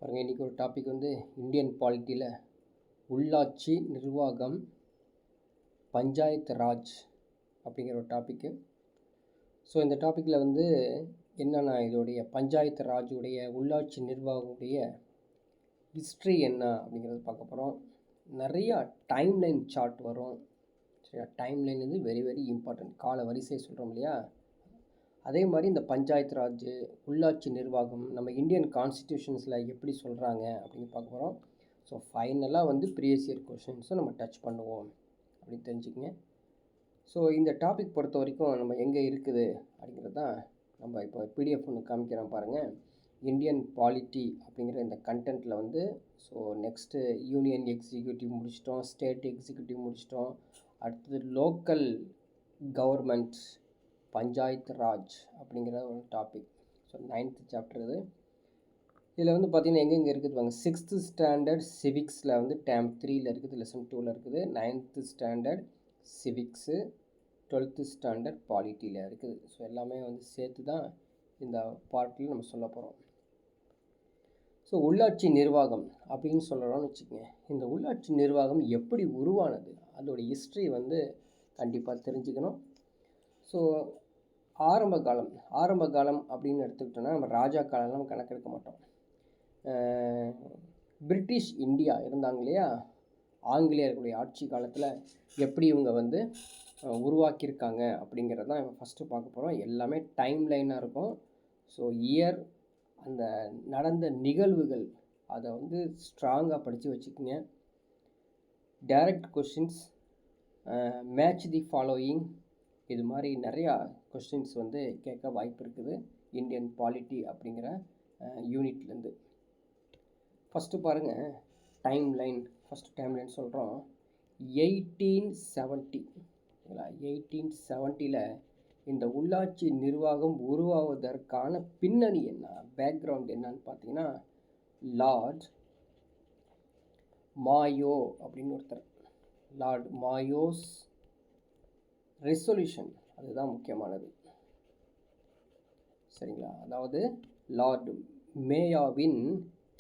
பாருங்கள், இன்றைக்கி ஒரு டாபிக் இந்தியன் பாலிட்டியில் உள்ளாட்சி நிர்வாகம் பஞ்சாயத்து ராஜ் அப்படிங்கிற ஒரு டாப்பிக்கு. ஸோ இந்த டாப்பிக்கில் என்னென்னா இதோடைய பஞ்சாயத்து ராஜுடைய உள்ளாட்சி நிர்வாகமுடைய ஹிஸ்ட்ரி என்ன அப்படிங்கிறது பார்க்க போகிறோம். நிறையா டைம்லைன் சார்ட் வரும். சரியா? Timeline very very important. கால வரிசை சொல்கிறோம் இல்லையா, அதே மாதிரி இந்த பஞ்சாயத்து ராஜ் உள்ளாட்சி நிர்வாகம் நம்ம இந்தியன் கான்ஸ்டிடியூஷன்ஸில் எப்படி சொல்கிறாங்க அப்படின்னு பார்க்க போகிறோம். ஸோ ஃபைனலாக ப்ரீவியஸ் இயர் கொஷின்ஸும் நம்ம டச் பண்ணுவோம் அப்படின்னு தெரிஞ்சுக்கங்க. ஸோ இந்த டாபிக் பொறுத்த வரைக்கும் நம்ம எங்கே இருக்குது அப்படிங்கிறது தான் நம்ம இப்போ பிடிஎஃப் ஒன்று காமிக்கிறோம் பாருங்கள். இந்தியன் பாலிட்டி அப்படிங்கிற இந்த கண்டென்ட்டில் ஸோ நெக்ஸ்ட்டு யூனியன் எக்ஸிக்யூட்டிவ் முடிச்சிட்டோம், ஸ்டேட் எக்ஸிக்யூட்டிவ் முடிச்சிட்டோம், அடுத்தது லோக்கல் கவர்மெண்ட் பஞ்சாயத்து ராஜ் அப்படிங்கிற ஒரு டாபிக். ஸோ 9th சாப்டர் இது. இதில் பார்த்திங்கன்னா எங்கெங்கே இருக்குது பாருங்க. 6th ஸ்டாண்டர்ட் சிவிக்ஸில் டேம் 3ல் இருக்குது, லெசன் 2ல் இருக்குது. 9th standard civics, 12th standard பாலிட்டியில் இருக்குது. ஸோ எல்லாமே சேர்த்து தான் இந்த பார்ட்டில் நம்ம சொல்ல போகிறோம். ஸோ உள்ளாட்சி நிர்வாகம் அப்படின்னு சொல்கிறோம்னு வச்சுக்கோங்க. இந்த உள்ளாட்சி நிர்வாகம் எப்படி உருவானது, அதோடைய ஹிஸ்ட்ரி கண்டிப்பாக தெரிஞ்சுக்கணும். ஸோ ஆரம்ப காலம் அப்படின்னு எடுத்துக்கிட்டோன்னா நம்ம ராஜா காலம்லாம் நம்ம கணக்கெடுக்க மாட்டோம். பிரிட்டிஷ் இந்தியா இருந்தாங்க இல்லையா, ஆங்கிலேயர்களுடைய ஆட்சி காலத்தில் எப்படி இவங்க உருவாக்கியிருக்காங்க அப்படிங்கிறது தான் ஃபஸ்ட்டு பார்க்க போகிறோம். எல்லாமே டைம் லைனாக இருக்கும். ஸோ இயர், அந்த நடந்த நிகழ்வுகள் அதை ஸ்ட்ராங்காக படித்து வச்சுக்கோங்க. Direct questions, match the following, இது மாதிரி நிறையா கொஸ்டின்ஸ் கேட்க வாய்ப்பு இருக்குது இந்தியன் பாலிட்டி அப்படிங்கிற யூனிட்லேருந்து. ஃபஸ்ட்டு பாருங்கள், ஃபஸ்ட்டு டைம்லைன் சொல்கிறோம். 1870 1870 இந்த உள்ளாட்சி நிர்வாகம் உருவாவதற்கான பின்னணி என்ன, பேக்ரவுண்ட் என்னன்னு பார்த்தீங்கன்னா, லார்ட் மாயோ அப்படின்னு ஒருத்தர், லார்ட் மாயோஸ் ரெசொல்யூஷன், அதுதான் முக்கியமானது. சரிங்களா? அதாவது லார்ட் மேயாவின்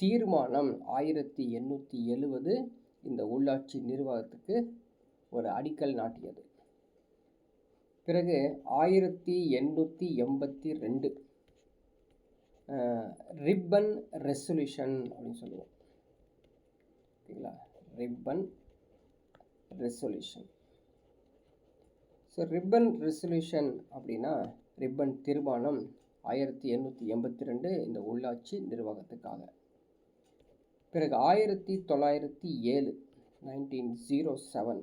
தீர்மானம் 1870 இந்த உள்ளாட்சி நிர்வாகத்துக்கு ஒரு அடிக்கல் நாட்டியது. பிறகு 1882 ரிப்பன் ரெசொல்யூஷன் அப்படின்னு சொல்லுவோம். ஓகேங்களா? Ripon resolution. So Ripon resolution அப்படின்னா ரிப்பன் தீர்மானம் 1882 இந்த உள்ளாட்சி நிர்வாகத்துக்காக. பிறகு 1907 1907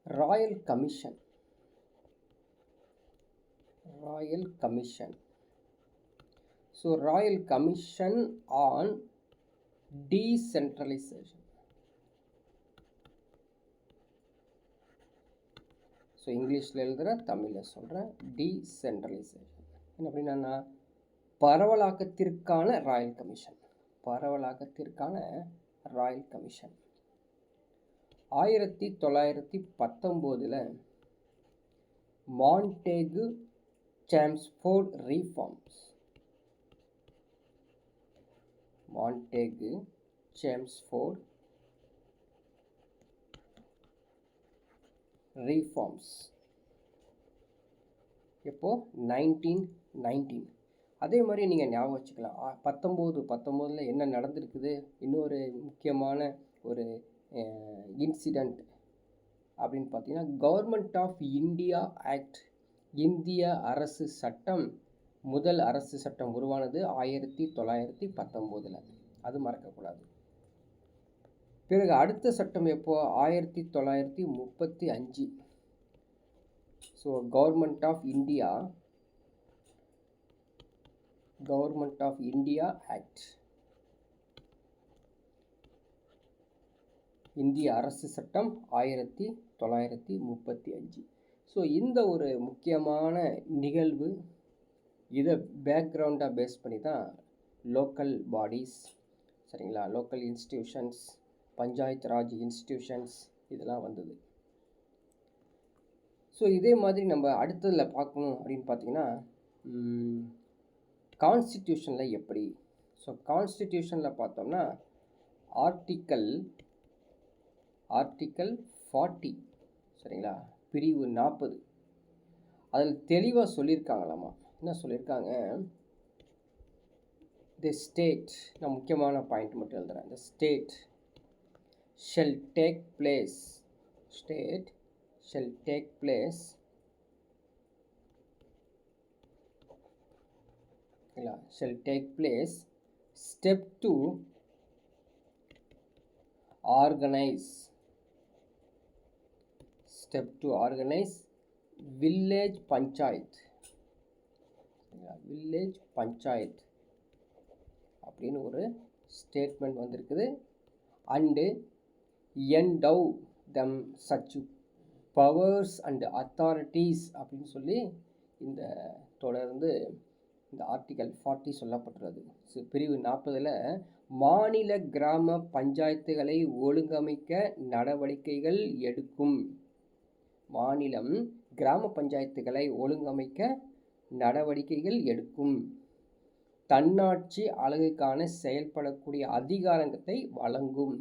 Royal Commission. So Royal Commission on decentralisation. So இங்கிலீஷில் எழுதுகிற, தமிழில் சொல்கிறேன், டீசென்ட்ரலைசேஷன். என்ன அப்படின்னா, பரவலாக்கத்திற்கான Royal Commission. 1919 Montagu Chelmsford reforms எப்போ 1919. அதே மாதிரி நீங்கள் ஞாபகம் வச்சுக்கலாம், 1919 என்ன நடந்திருக்குது. இன்னொரு முக்கியமான ஒரு இன்சிடெண்ட் அப்படின்னு பார்த்தீங்கன்னா, கவர்மெண்ட் ஆஃப் இந்தியா ஆக்ட், இந்திய அரசு சட்டம், முதல் அரசு சட்டம் உருவானது 1919. அது மறக்கக்கூடாது. பிறகு அடுத்த சட்டம் எப்போ, 1935. So Government of India Act, இந்திய அரசு சட்டம் 1935. ஸோ இந்த ஒரு முக்கியமான நிகழ்வு, இதை பேக்ரவுண்டாக பேஸ் பண்ணி தான் லோக்கல் பாடிஸ், சரிங்களா, local institutions, panchayat Raj institutions இதெல்லாம் வந்தது. ஸோ இதே மாதிரி நம்ம அடுத்ததில் பார்க்கணும் அப்படின்னு பார்த்தீங்கன்னா, கான்ஸ்டிடியூஷனில் எப்படி. ஸோ கான்ஸ்டிடியூஷனில் பார்த்தோம்னா ஆர்டிக்கல் 40 சரிங்களா, பிரிவு 40 அதில் தெளிவாக சொல்லியிருக்காங்களாமா. என்ன சொல்லியிருக்காங்க, தி ஸ்டேட், நான் முக்கியமான பாயிண்ட் மட்டும் எழுதுகிறேன். The state shall take place step to organize village panchayat அப்படின்னு ஒரு ஸ்டேட்மெண்ட் வந்திருக்குது. And endow them such powers and authorities அப்படின்னு சொல்லி இந்த தொடர்ந்து இந்த ஆர்டிக்கல் 40 சொல்லப்பட்டுள்ளது. பிரிவு 40 மாநில கிராம பஞ்சாயத்துகளை ஒழுங்கமைக்க நடவடிக்கைகள் எடுக்கும். மாநிலம் கிராம பஞ்சாயத்துகளை ஒழுங்கமைக்க நடவடிக்கைகள் எடுக்கும். தன்னாட்சி அலகுக்கான செயல்படக்கூடிய அதிகாரத்தை வழங்கும்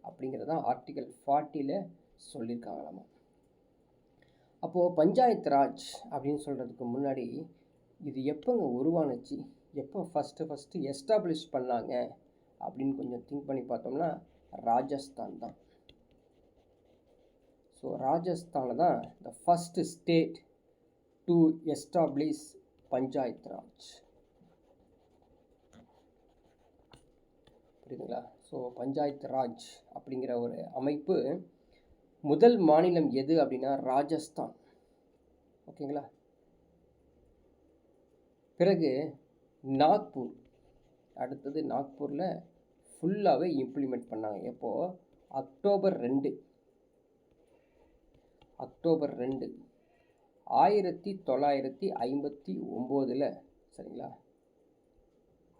அப்படிங்கிறதான் ஆர்டிக்கல் 40 சொல்லியிருக்காங்களாமா. அப்போது பஞ்சாயத்து ராஜ் அப்படின்னு சொல்கிறதுக்கு முன்னாடி இது எப்போங்க உருவானுச்சு, எப்போ ஃபஸ்ட்டு எஸ்டாப்ளிஷ் பண்ணாங்க அப்படின்னு கொஞ்சம் திங்க் பண்ணி பார்த்தோம்னா ராஜஸ்தான் தான். ஸோ ராஜஸ்தானில் தான் the first state to establish panchayat Raj. புரியுதுங்களா? ஸோ பஞ்சாயத்து ராஜ் அப்படிங்கிற ஒரு அமைப்பு முதல் மாநிலம் எது அப்படின்னா ராஜஸ்தான். ஓகேங்களா? பிறகு நாக்பூர், அடுத்தது நாக்பூரில் ஃபுல்லாகவே இம்ப்ளிமெண்ட் பண்ணாங்க. எப்போது? அக்டோபர் 2 1959 சரிங்களா.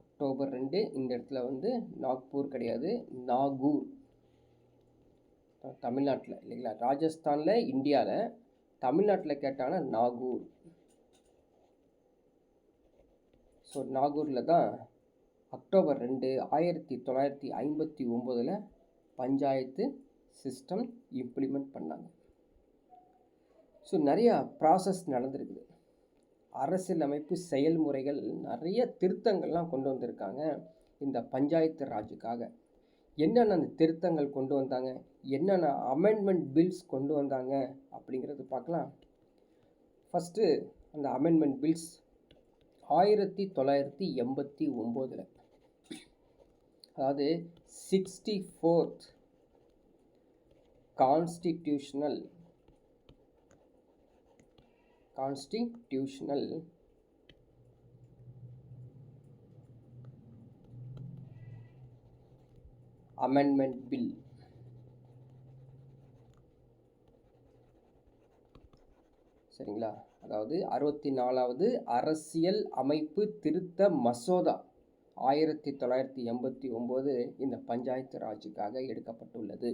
அக்டோபர் 2 இந்த இடத்துல வந்து நாக்பூர் கிடையாது, நாகூர், தமிழ்நாட்டில் இல்லைங்களா. ராஜஸ்தானில் இந்தியாவில், தமிழ்நாட்டில் கேட்டாங்கன்னா நாகூர். ஸோ நாகூரில் தான் அக்டோபர் 2 1959 பஞ்சாயத்து சிஸ்டம் இம்ப்ளிமெண்ட் பண்ணாங்க. ஸோ நிறையா ப்ராசஸ் நடந்திருக்குது. அரசியலமைப்பு செயல்முறைகள் நிறைய திருத்தங்கள்லாம் கொண்டு வந்திருக்காங்க இந்த பஞ்சாயத்து ராஜுக்காக. என்னென்ன அந்த திருத்தங்கள் கொண்டு வந்தாங்க, என்னென்ன அமெண்ட்மெண்ட் பில்ஸ் கொண்டு வந்தாங்க அப்படிங்கிறது பார்க்கலாம். ஃபஸ்ட்டு அந்த அமெண்ட்மெண்ட் பில்ஸ் 1989, அதாவது 64th கான்ஸ்டிடியூஷனல் அமெண்ட்மெண்ட் பில். சரிங்களா, அதாவது 64வது அரசியல் அமைப்பு திருத்த மசோதா 1989 இந்த பஞ்சாயத்து ராஜுக்காக எடுக்கப்பட்டுள்ளது.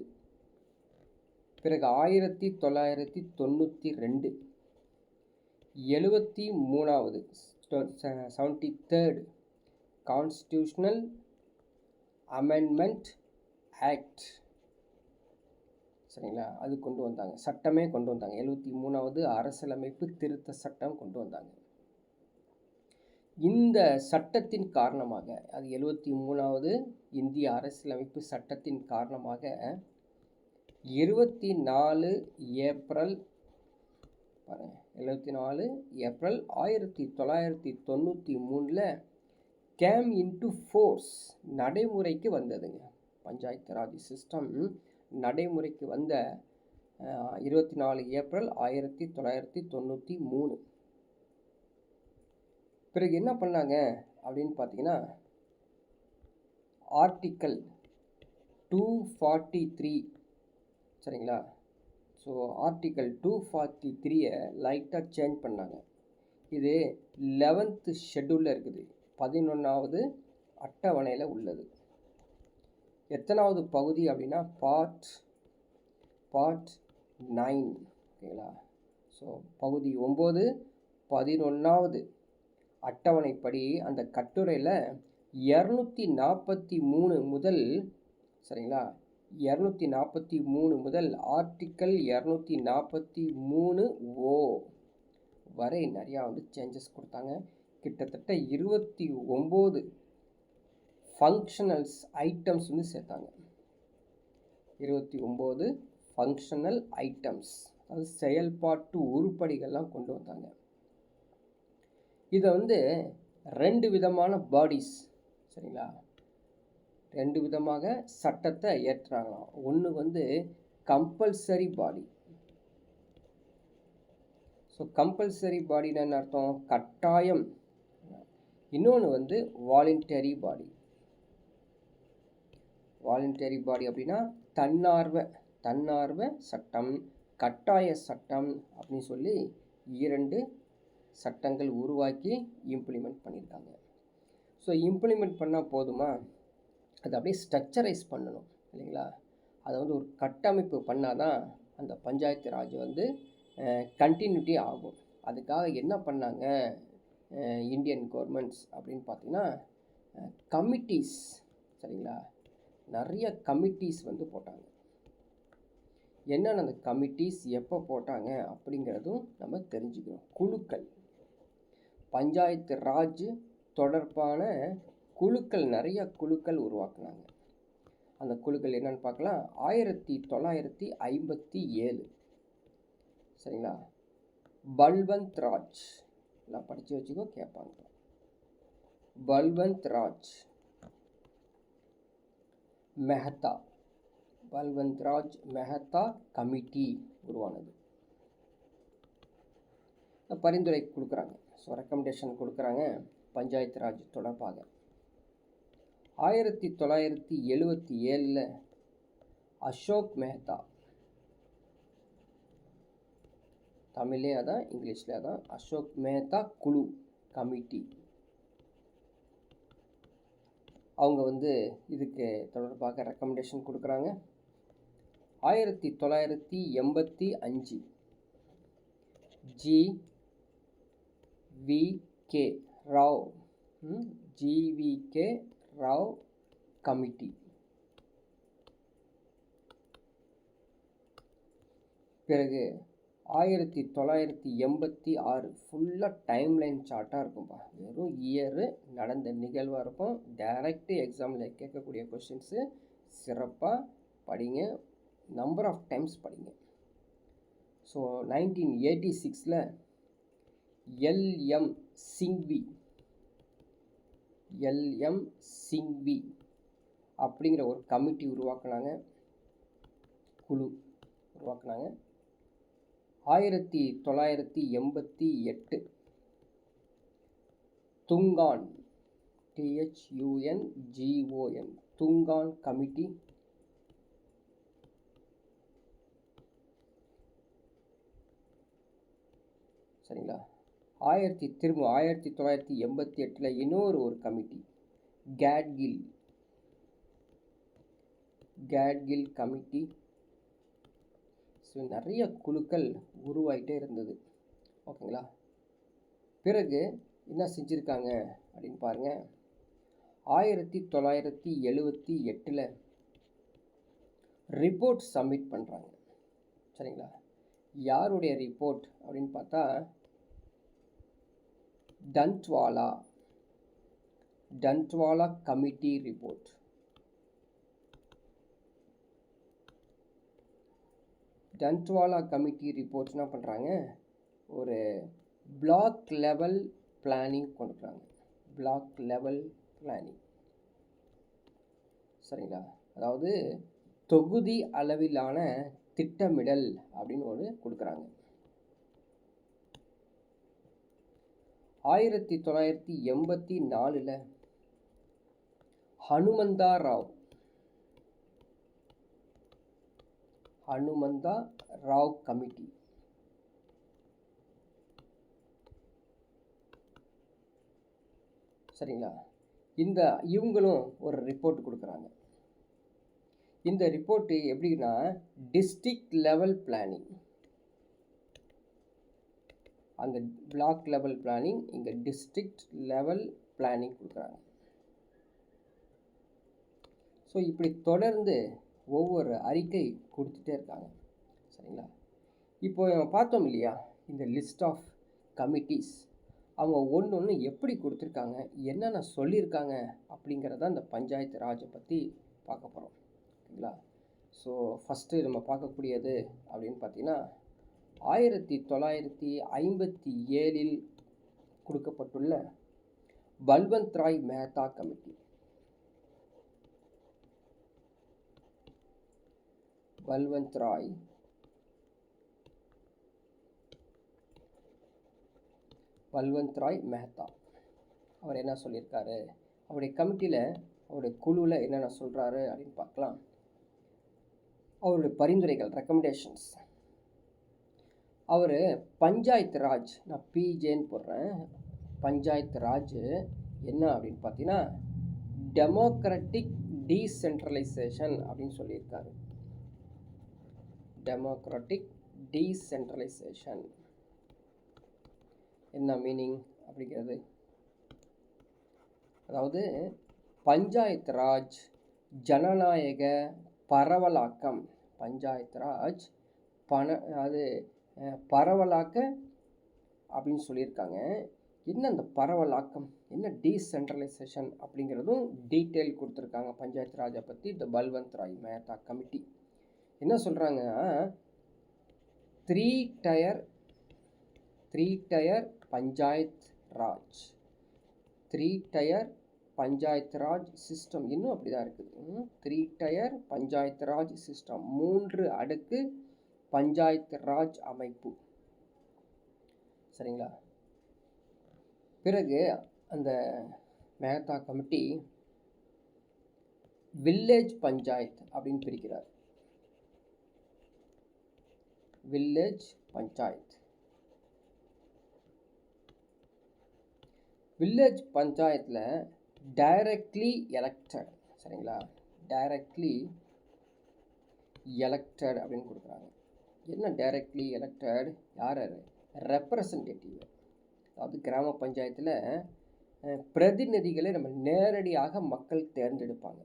பிறகு 1992 73வது 73rd கான்ஸ்டிடியூஷனல் அமெண்ட்மெண்ட் ஆக்ட் சரிங்களா, அது கொண்டு வந்தாங்க, சட்டமே கொண்டு வந்தாங்க. 73வது அரசியலமைப்பு திருத்த சட்டம் கொண்டு வந்தாங்க. இந்த சட்டத்தின் காரணமாக, அது 73வது இந்திய அரசியலமைப்பு சட்டத்தின் காரணமாக 24 ஏப்ரல் 1993 கேம் இன்டு ஃபோர்ஸ் நடைமுறைக்கு வந்ததுங்க. பஞ்சாயத்து ராஜ் சிஸ்டம் நடைமுறைக்கு வந்த 24 ஏப்ரல் 1993. பிறகு என்ன பண்ணாங்க அப்படின்னு பார்த்தீங்கன்னா, ஆர்டிக்கல் 243 சரிங்களா. ஸோ ஆர்டிக்கல் 243 லைட்டாக சேஞ்ச் பண்ணாங்க. இது 11th ஷெட்யூலில் இருக்குது, 11வது அட்டவணையில் உள்ளது. எத்தனாவது பகுதி அப்படின்னா பார்ட் 9 ஓகேங்களா. ஸோ பகுதி 9 11வது அட்டவணைப்படி அந்த கட்டுரையில் 243 முதல் சரிங்களா 243 முதல் ஆர்டிக்கல் 243 ஓ வரை நிறையா வந்து சேஞ்சஸ் கொடுத்தாங்க. கிட்டத்தட்ட 29 ஃபங்க்ஷனல்ஸ் ஐட்டம்ஸ் வந்து சேர்த்தாங்க. 29 ஃபங்க்ஷனல் ஐட்டம்ஸ், அதாவது செயல்பாட்டு உருப்படிகள்லாம் கொண்டு வந்தாங்க. இதை வந்து 2 விதமான பாடிஸ் சரிங்களா 2 விதமாக சட்டத்தை ஏற்றுறாங்களாம். ஒன்று வந்து கம்பல்சரி பாடி. ஸோ கம்பல்சரி பாடினா என்ன அர்த்தம்? கட்டாயம். இன்னொன்று வந்து வாலண்டரி பாடி. வாலண்டரி பாடி அப்படின்னா தன்னார்வ சட்டம், கட்டாய சட்டம் அப்படின்னு சொல்லி 2 சட்டங்கள் உருவாக்கி இம்ப்ளிமெண்ட் பண்ணியிருக்காங்க. ஸோ இம்ப்ளிமெண்ட் பண்ணால் போதுமா? அதை அப்படியே ஸ்ட்ரக்சரைஸ் பண்ணணும் இல்லைங்களா? அதை வந்து ஒரு கட்டமைப்பு பண்ணால் தான் அந்த பஞ்சாயத்து ராஜ் வந்து கண்டினியூட்டி ஆகும். அதுக்காக என்ன பண்ணாங்க இந்தியன் கவர்மெண்ட்ஸ் அப்படின்னு பார்த்தீங்கன்னா, கமிட்டிஸ் சரிங்களா, நிறைய கமிட்டிஸ் வந்து போட்டாங்க. என்னென்ன அந்த கமிட்டிஸ் எப்போ போட்டாங்க அப்படிங்கிறதும் நம்ம தெரிஞ்சுக்கணும். குழுக்கள், பஞ்சாயத்து ராஜ் தொடர்பான குழுக்கள், நிறைய குழுக்கள் உருவாக்குனாங்க. அந்த குழுக்கள் என்னன்னு பார்க்கலாம். 1957 சரிங்களா, பல்வந்த் ராஜ் எல்லாம் படித்து வச்சுக்கோ, கேட்பாங்க. பல்வந்த் ராஜ் மெஹ்தா, பல்வந்த் ராஜ் மெஹ்தா கமிட்டி உருவானது. பரிந்துரை கொடுக்குறாங்க, ஸோ ரெக்கமெண்டேஷன் கொடுக்குறாங்க பஞ்சாயத்து ராஜ் தொடர்பாக. 1977 அசோக் மெஹ்தா, தமிழ்லே அதான் இங்கிலீஷில் அதான், அசோக் மெஹ்தா குழு கமிட்டி, அவங்க வந்து இதுக்கு தொடர்பாக ரெக்கமெண்டேஷன் கொடுக்குறாங்க. 1985 ஜி.வி.கே. ராவ், ஜி.வி.கே. ராவ் கமிட்டி. பிறகு 1986 ஃபுல்லாக டைம்லைன் சார்ட்டாக இருக்கும்பா. வெறும் இயரு நடந்த நிகழ்வாக இருக்கும். டைரக்ட் எக்ஸாமில் கேட்கக்கூடிய கொஷின்ஸு சிறப்பாக படிங்க, நம்பர் ஆஃப் டைம்ஸ் படிங்க. ஸோ 1986 எல்.எம். சிங்வி அப்படிங்கிற ஒரு கமிட்டி உருவாக்குனாங்க, குழு உருவாக்குனாங்க. 1988 துங்கான், THUNGON, துங்கான் கமிட்டி. சரிங்களா. 1988 இன்னொரு கமிட்டி, கேட்கில் கமிட்டி. ஸோ நிறைய குழுக்கள் உருவாகிட்டே இருந்தது. ஓகேங்களா. பிறகு என்ன செஞ்சுருக்காங்க அப்படின்னு பாருங்கள். 1978 ரிப்போர்ட் சப்மிட் பண்ணுறாங்க. சரிங்களா. யாருடைய ரிப்போர்ட் அப்படின்னு பார்த்தா, டன்ட்வாலா கமிட்டி ரிப்போர்ட். டன்ட்வாலா கமிட்டி ரிப்போர்ட் என்ன பண்ணுறாங்க, ஒரு பிளாக் லெவல் பிளானிங் கொடுக்குறாங்க. பிளாக் லெவல் பிளானிங் சரிங்களா, அதாவது தொகுதி அளவிலான திட்டமிடல் அப்படின்னு ஒரு கொடுக்குறாங்க. 1984 ஹனுமந்தா ராவ் கமிட்டி. சரிங்களா. இவங்களும் ஒரு ரிப்போர்ட் கொடுக்குறாங்க. இந்த ரிப்போர்ட்டு எப்படின்னா, டிஸ்ட்ரிக்ட் லெவல் பிளானிங், அங்கே பிளாக் லெவல் பிளானிங், இங்கே டிஸ்ட்ரிக்ட் லெவல் பிளானிங் கொடுக்குறாங்க. ஸோ இப்படி தொடர்ந்து ஒவ்வொரு அறிக்கை கொடுத்துட்டே இருக்காங்க. சரிங்களா? இப்போ பார்த்தோம் இல்லையா, இந்த லிஸ்ட் ஆஃப் கமிட்டிஸ் அவங்க ஒன்று ஒன்று எப்படி கொடுத்துருக்காங்க, என்னென்ன சொல்லியிருக்காங்க அப்படிங்கிறத அந்த பஞ்சாயத்து ராஜை பற்றி பார்க்க போகிறோம். ஓகேங்களா? ஸோ ஃபஸ்ட்டு நம்ம பார்க்கக்கூடியது அப்படின்னு பார்த்தீங்கன்னா 1957 கொடுக்கப்பட்டுள்ள பல்வந்த் ராய் மெஹ்தா கமிட்டி. பல்வந்த் ராய் மெஹ்தா அவர் என்ன சொல்லியிருக்காரு, அவருடைய கமிட்டியில் அவருடைய குழுவில் என்னென்ன சொல்கிறாரு அப்படின்னு பார்க்கலாம். அவருடைய பரிந்துரைகள், ரெக்கமெண்டேஷன்ஸ். அவர் பஞ்சாயத்து ராஜ், நான் பிஜேன்னு போடுறேன், பஞ்சாயத்து ராஜ் என்ன அப்படின்னு பார்த்தீங்கன்னா டெமோக்ராட்டிக் டீசென்ட்ரலைசேஷன் அப்படின்னு சொல்லியிருக்காரு. டெமோக்ராட்டிக் டீசென்ட்ரலைசேஷன் என்ன மீனிங் அப்படிங்கிறது, அதாவது பஞ்சாயத்து ராஜ் ஜனநாயக பரவலாக்கம். பஞ்சாயத்து ராஜ் அது பரவலாக்க அப்படின்னு சொல்லியிருக்காங்க. என்ன அந்த பரவலாக்கம், என்ன டீசென்ட்ரலைசேஷன் அப்படிங்கிறதும் டீட்டெயில் கொடுத்துருக்காங்க பஞ்சாயத்து ராஜை பற்றி இந்த பல்வந்த் ராய் மெஹ்தா கமிட்டி. என்ன சொல்கிறாங்கன்னா, three tier panchayat Raj, panchayat Raj system இன்னும் அப்படி தான் இருக்குது. 3 டயர் பஞ்சாயத்து ராஜ் சிஸ்டம், 3 அடுக்கு பஞ்சாயத்து ராஜ் அமைப்பு. சரிங்களா? பிறகு அந்த மெஹ்தா கமிட்டி வில்லேஜ் பஞ்சாயத் அப்படின்னு பிரிக்கிறார். வில்லேஜ் பஞ்சாயத், வில்லேஜ் பஞ்சாயத்தில் டைரக்ட்லி எலெக்டட். சரிங்களா? டைரக்ட்லி எலெக்டட் அப்படின்னு கொடுக்குறாங்க. என்ன டைரக்ட்லி எலெக்டட், யார் ரெப்ரசன்டேட்டிவ், அதாவது கிராம பஞ்சாயத்தில் பிரதிநிதிகளை நம்ம நேரடியாக மக்கள் தேர்ந்தெடுப்பாங்க.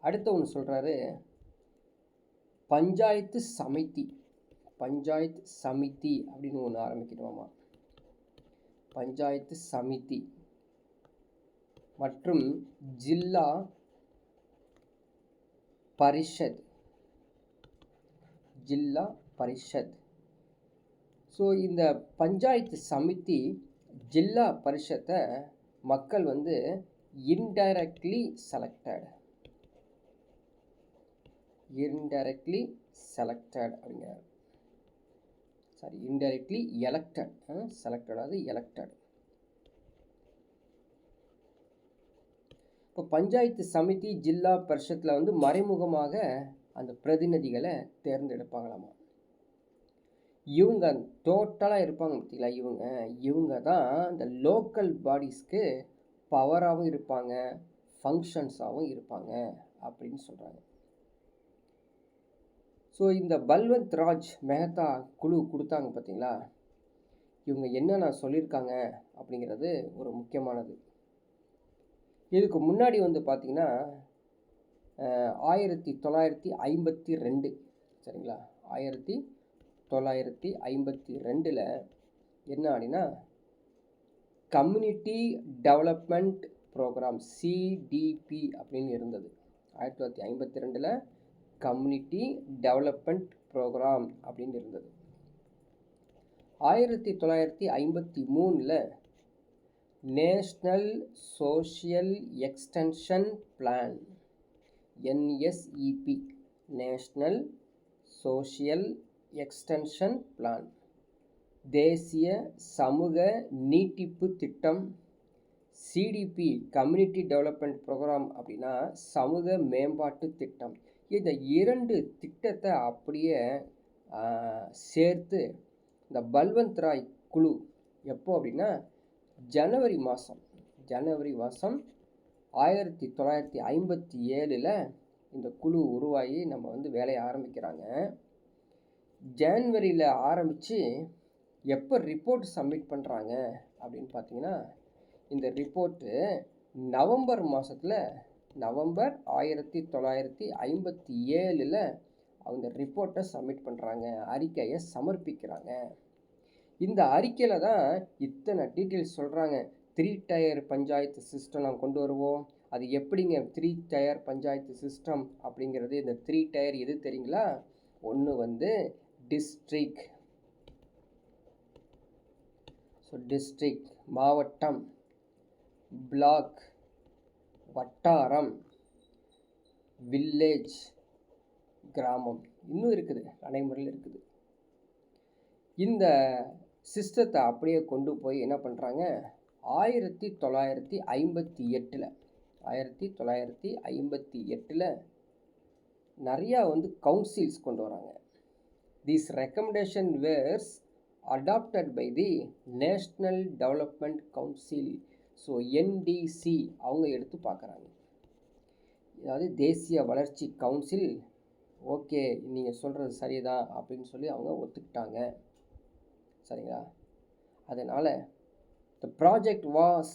அடுத்த ஒன்று சொல்கிறாரு, பஞ்சாயத்து சமிதி அப்படின்னு ஒன்று ஆரம்பிக்கணுமா. பஞ்சாயத்து சமிதி மற்றும் ஜில்லா பரிஷத். ஸோ இந்த பஞ்சாயத்து சமிதி ஜில்லா பரிஷத்தை மக்கள் வந்து இன்டைரக்ட்லி செலக்டட் அப்படிங்கிறார். சாரி, இன்டைரக்ட்லி எலெக்டட், செலக்டட் அது எலெக்டட். இப்போ பஞ்சாயத்து சமிதி ஜில்லா பரிஷத்தில் வந்து மறைமுகமாக அந்த பிரதிநிதிகளை தேர்ந்தெடுப்பாங்களாமா. இவங்க டோட்டலாக இருப்பாங்க பார்த்தீங்களா, இவங்க தான் இந்த லோக்கல் பாடிஸ்க்கு பவராகவும் இருப்பாங்க, ஃபங்க்ஷன்ஸாகவும் இருப்பாங்க அப்படின்னு சொல்கிறாங்க. ஸோ இந்த பல்வந்த் ராஜ் மெஹ்தா குழு கொடுத்தாங்க பார்த்தீங்களா, இவங்க என்னென்ன சொல்லியிருக்காங்க அப்படிங்கிறது ஒரு முக்கியமானது. இதுக்கு முன்னாடி வந்து பார்த்திங்கன்னா 1952, சரிங்களா, 1952 என்ன அப்படின்னா கம்யூனிட்டி டெவலப்மெண்ட் ப்ரோக்ராம் CDP அப்படின்னு இருந்தது. 1952 கம்யூனிட்டி டெவலப்மெண்ட் ப்ரோக்ராம் அப்படின்னு இருந்தது. 1953 national social extension plan, NSEP, national social extension plan, தேசிய சமூக நீட்டிப்பு திட்டம், CDP கம்யூனிட்டி டெவலப்மெண்ட் ப்ரோக்ராம் அப்படின்னா சமூக மேம்பாட்டு திட்டம். இந்த 2 திட்டத்தை அப்படியே சேர்த்து இந்த பல்வந்த் ராய் குழு எப்போ அப்படின்னா ஜனவரி மாதம் 1957 இந்த குழு உருவாகி நம்ம வந்து வேலையை ஆரம்பிக்கிறாங்க. ஜனவரியில் ஆரம்பித்து எப்போ ரிப்போர்ட் சப்மிட் பண்ணுறாங்க அப்படின்னு பார்த்தீங்கன்னா, இந்த ரிப்போர்ட்டு நவம்பர் மாதத்தில் நவம்பர் 1957 அவங்க ரிப்போர்ட்டை சப்மிட் பண்ணுறாங்க, அறிக்கையை சமர்ப்பிக்கிறாங்க. இந்த அறிக்கையில் தான் இத்தனை டீட்டெயில்ஸ் சொல்கிறாங்க. 3 டயர் பஞ்சாயத்து சிஸ்டம் நாம் கொண்டு வருவோம். அது எப்படிங்க 3 டயர் பஞ்சாயத்து சிஸ்டம் அப்படிங்கிறது? இந்த 3 டயர் எது தெரியுங்களா? ஒன்று வந்து டிஸ்ட்ரிக்ட், டிஸ்ட்ரிக்ட் மாவட்டம், பிளாக் வட்டாரம், வில்லேஜ் கிராமம், இன்னும் இருக்குது, நடைமுறையில் இருக்குது. இந்த சிஸ்டத்தை அப்படியே கொண்டு போய் என்ன பண்ணுறாங்க, 1958 நிறையா வந்து கவுன்சில்ஸ் கொண்டு வராங்க. These recommendation were adopted by the National Development Council. So NDC அவங்க எடுத்து பார்க்குறாங்க. அதாவது தேசிய வளர்ச்சி கவுன்சில் ஓகே நீங்கள் சொல்கிறது சரிதான் அப்படின்னு சொல்லி அவங்க ஒத்துக்கிட்டாங்க. சரிங்களா? அதனால் the project was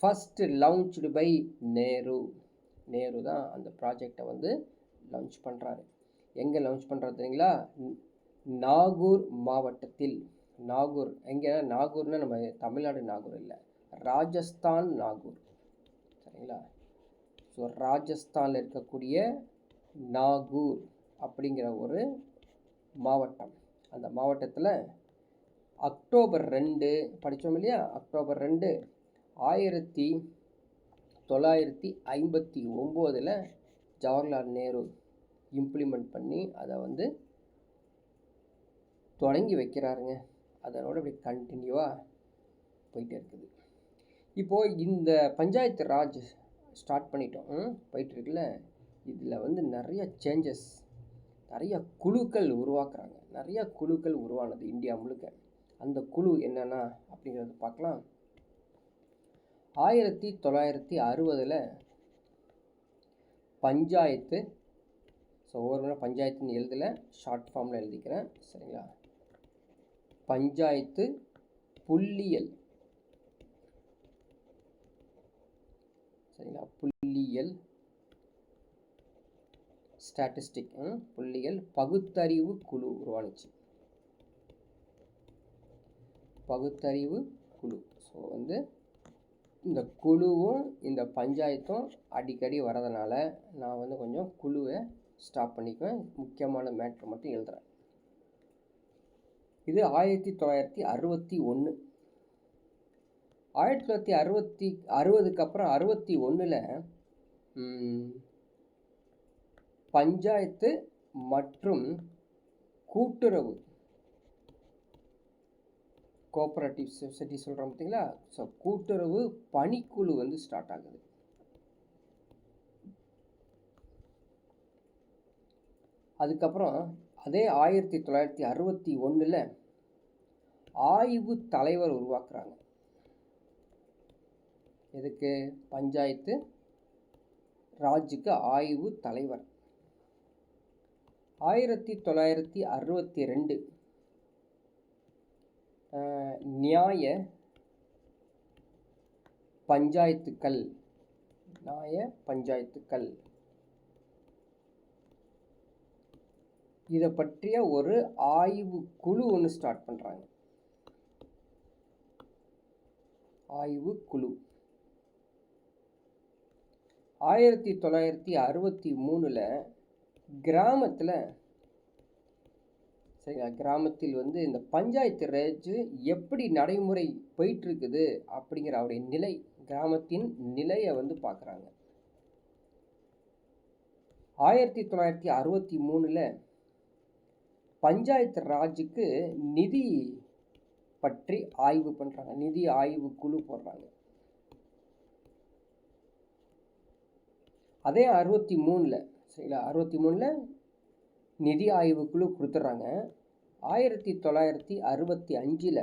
first launched by Nehru. Nehru தான் அந்த ப்ராஜெக்டை வந்து லான்ச் பண்ணுறாரு. எங்கே லான்ச் பண்ணுறாரு தெரியுங்களா? நாகூர் மாவட்டத்தில். நாகூர் எங்கே? நாகூர்னா நம்ம தமிழ்நாடு நாகூர் இல்லை, ராஜஸ்தான் நாகூர். சரிங்களா? ஸோ ராஜஸ்தானில் இருக்கக்கூடிய நாகூர் அப்படிங்கிற ஒரு மாவட்டம். அந்த மாவட்டத்தில் அக்டோபர் 2 படித்தோம் இல்லையா? அக்டோபர் 2 1959 ஜவஹர்லால் நேரு இம்ப்ளிமெண்ட் பண்ணி அதை வந்து தொடங்கி வைக்கிறாருங்க. அதனோட இப்படி கண்டினியூவாக போயிட்டே இருக்குது. இப்போது இந்த பஞ்சாயத்து ராஜ் ஸ்டார்ட் பண்ணிட்டோம், போயிட்டுருக்குல்ல. இதில் வந்து நிறைய சேஞ்சஸ், நிறைய குழுக்கள் உருவாக்குறாங்க. நிறைய குழுக்கள் உருவானது இந்தியா முழுக்க. அந்த குழு என்னென்னா அப்படிங்கிறது பார்க்கலாம். 1960 பஞ்சாயத்து, ஸோ ஒவ்வொரு பஞ்சாயத்துன்னு எழுதலை, ஷார்ட் ஃபார்மில் எழுதிக்கிறேன். சரிங்களா? பஞ்சாயத்து புள்ளியியல். சரிங்களா? புள்ளியியல் ஸ்டாட்டிஸ்டிக், புள்ளியியல் பகுத்தறிவு குழு உருவானுச்சு. பகுத்தறிவு குழு. ஸோ வந்து இந்த குழுவும் இந்த பஞ்சாயத்தும் அடிக்கடி வரதுனால நான் வந்து கொஞ்சம் குழுவை ஸ்டாப் பண்ணிக்குவேன், முக்கியமான மேட்ரு மட்டும் எழுதுகிறேன். இது 1961. 1960 அப்புறம் 61 பஞ்சாயத்து மற்றும் கூட்டுறவு கோஆப்ரேட்டிவ் சொசைட்டி சொல்கிறோம் பார்த்தீங்களா? ஸோ கூட்டுறவு பணிக்குழு வந்து ஸ்டார்ட் ஆகுது. அதுக்கப்புறம் அதே 1961 ஆய்வு தலைவர் உருவாக்குறாங்க. எதுக்கு? பஞ்சாயத்து ராஜுக்கு ஆய்வு தலைவர். 1962 நியாய பஞ்சாயத்துக்கள். நியாய பஞ்சாயத்துக்கள் இதை பற்றிய ஒரு ஆய்வு குழு ஒன்று ஸ்டார்ட் பண்ணுறாங்க. ஆய்வு குழு 1963 கிராமத்தில், சரிங்களா, கிராமத்தில் வந்து இந்த பஞ்சாயத்து ராஜ் எப்படி நடைமுறை போயிட்டுருக்குது அப்படிங்கிற அவருடைய நிலை, கிராமத்தின் நிலையை வந்து பார்க்குறாங்க. 1963 பஞ்சாயத்து ராஜுக்கு நிதி பற்றி ஆய்வு பண்ணுறாங்க. நிதி ஆய்வு குழு போடுறாங்க. அதே 63 சரிங்களா, 63 நிதி ஆய்வு குழு கொடுத்துட்றாங்க. 1965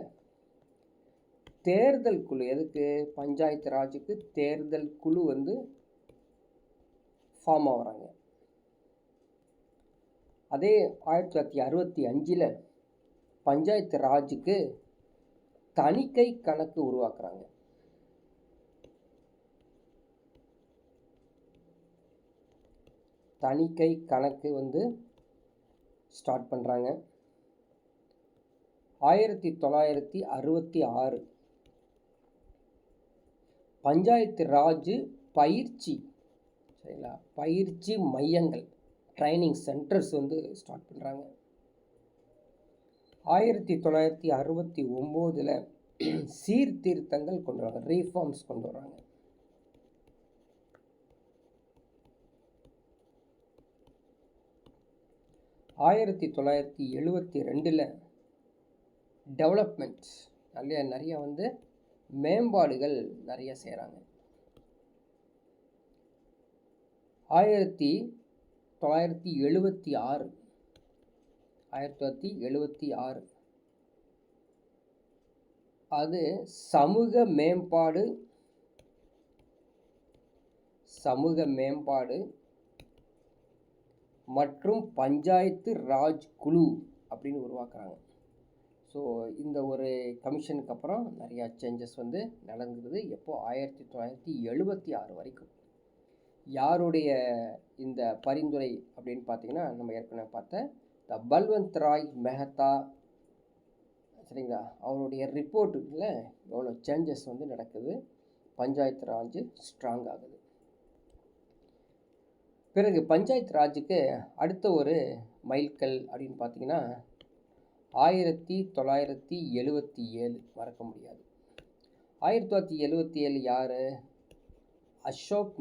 தேர்தல் குழு. எதுக்கு? பஞ்சாயத்து ராஜுக்கு தேர்தல் குழு வந்து ஃபார்ம் ஆகுறாங்க. அதே 1965 பஞ்சாயத்து ராஜுக்கு தணிக்கை கணக்கு உருவாக்குறாங்க. தணிக்கை கணக்கு வந்து ஸ்டார்ட் பண்ணுறாங்க. 1966 பஞ்சாயத்து ராஜ் பயிற்சி, சரிங்களா, பயிற்சி மையங்கள், ட்ரைனிங் சென்டர்ஸ் வந்து ஸ்டார்ட் பண்ணுறாங்க. 1969 சீர்திருத்தங்கள் கொண்டு வராங்க, ரீஃபார்ம்ஸ் கொண்டு வராங்க. 1972 டெவலப்மெண்ட்ஸ், நிறைய வந்து மேம்பாடுகள் நிறைய செய்கிறாங்க. 1976 அது சமூக மேம்பாடு மற்றும் பஞ்சாயத்து ராஜ் குழு அப்படின்னு உருவாக்குறாங்க. ஸோ இந்த ஒரு கமிஷனுக்கு அப்புறம் நிறையா சேஞ்சஸ் வந்து நடந்தது. எப்போ 1976 வரைக்கும். யாருடைய இந்த பரிந்துரை அப்படின்னு பார்த்தீங்கன்னா, நம்ம ஏற்கனவே பார்த்த பல்வந்த் ராய் மெஹ்தா, சரிங்களா, அவருடைய ரிப்போர்ட்டுல எவ்வளோ சேஞ்சஸ் வந்து நடக்குது, பஞ்சாயத்து ராஜ் ஸ்ட்ராங் ஆகுது. பிறகு பஞ்சாயத்து ராஜுக்கு அடுத்த ஒரு மைல்கல் அப்படின்னு பார்த்தீங்கன்னா 1977, மறக்க முடியாது. 1977 யார்? அசோக்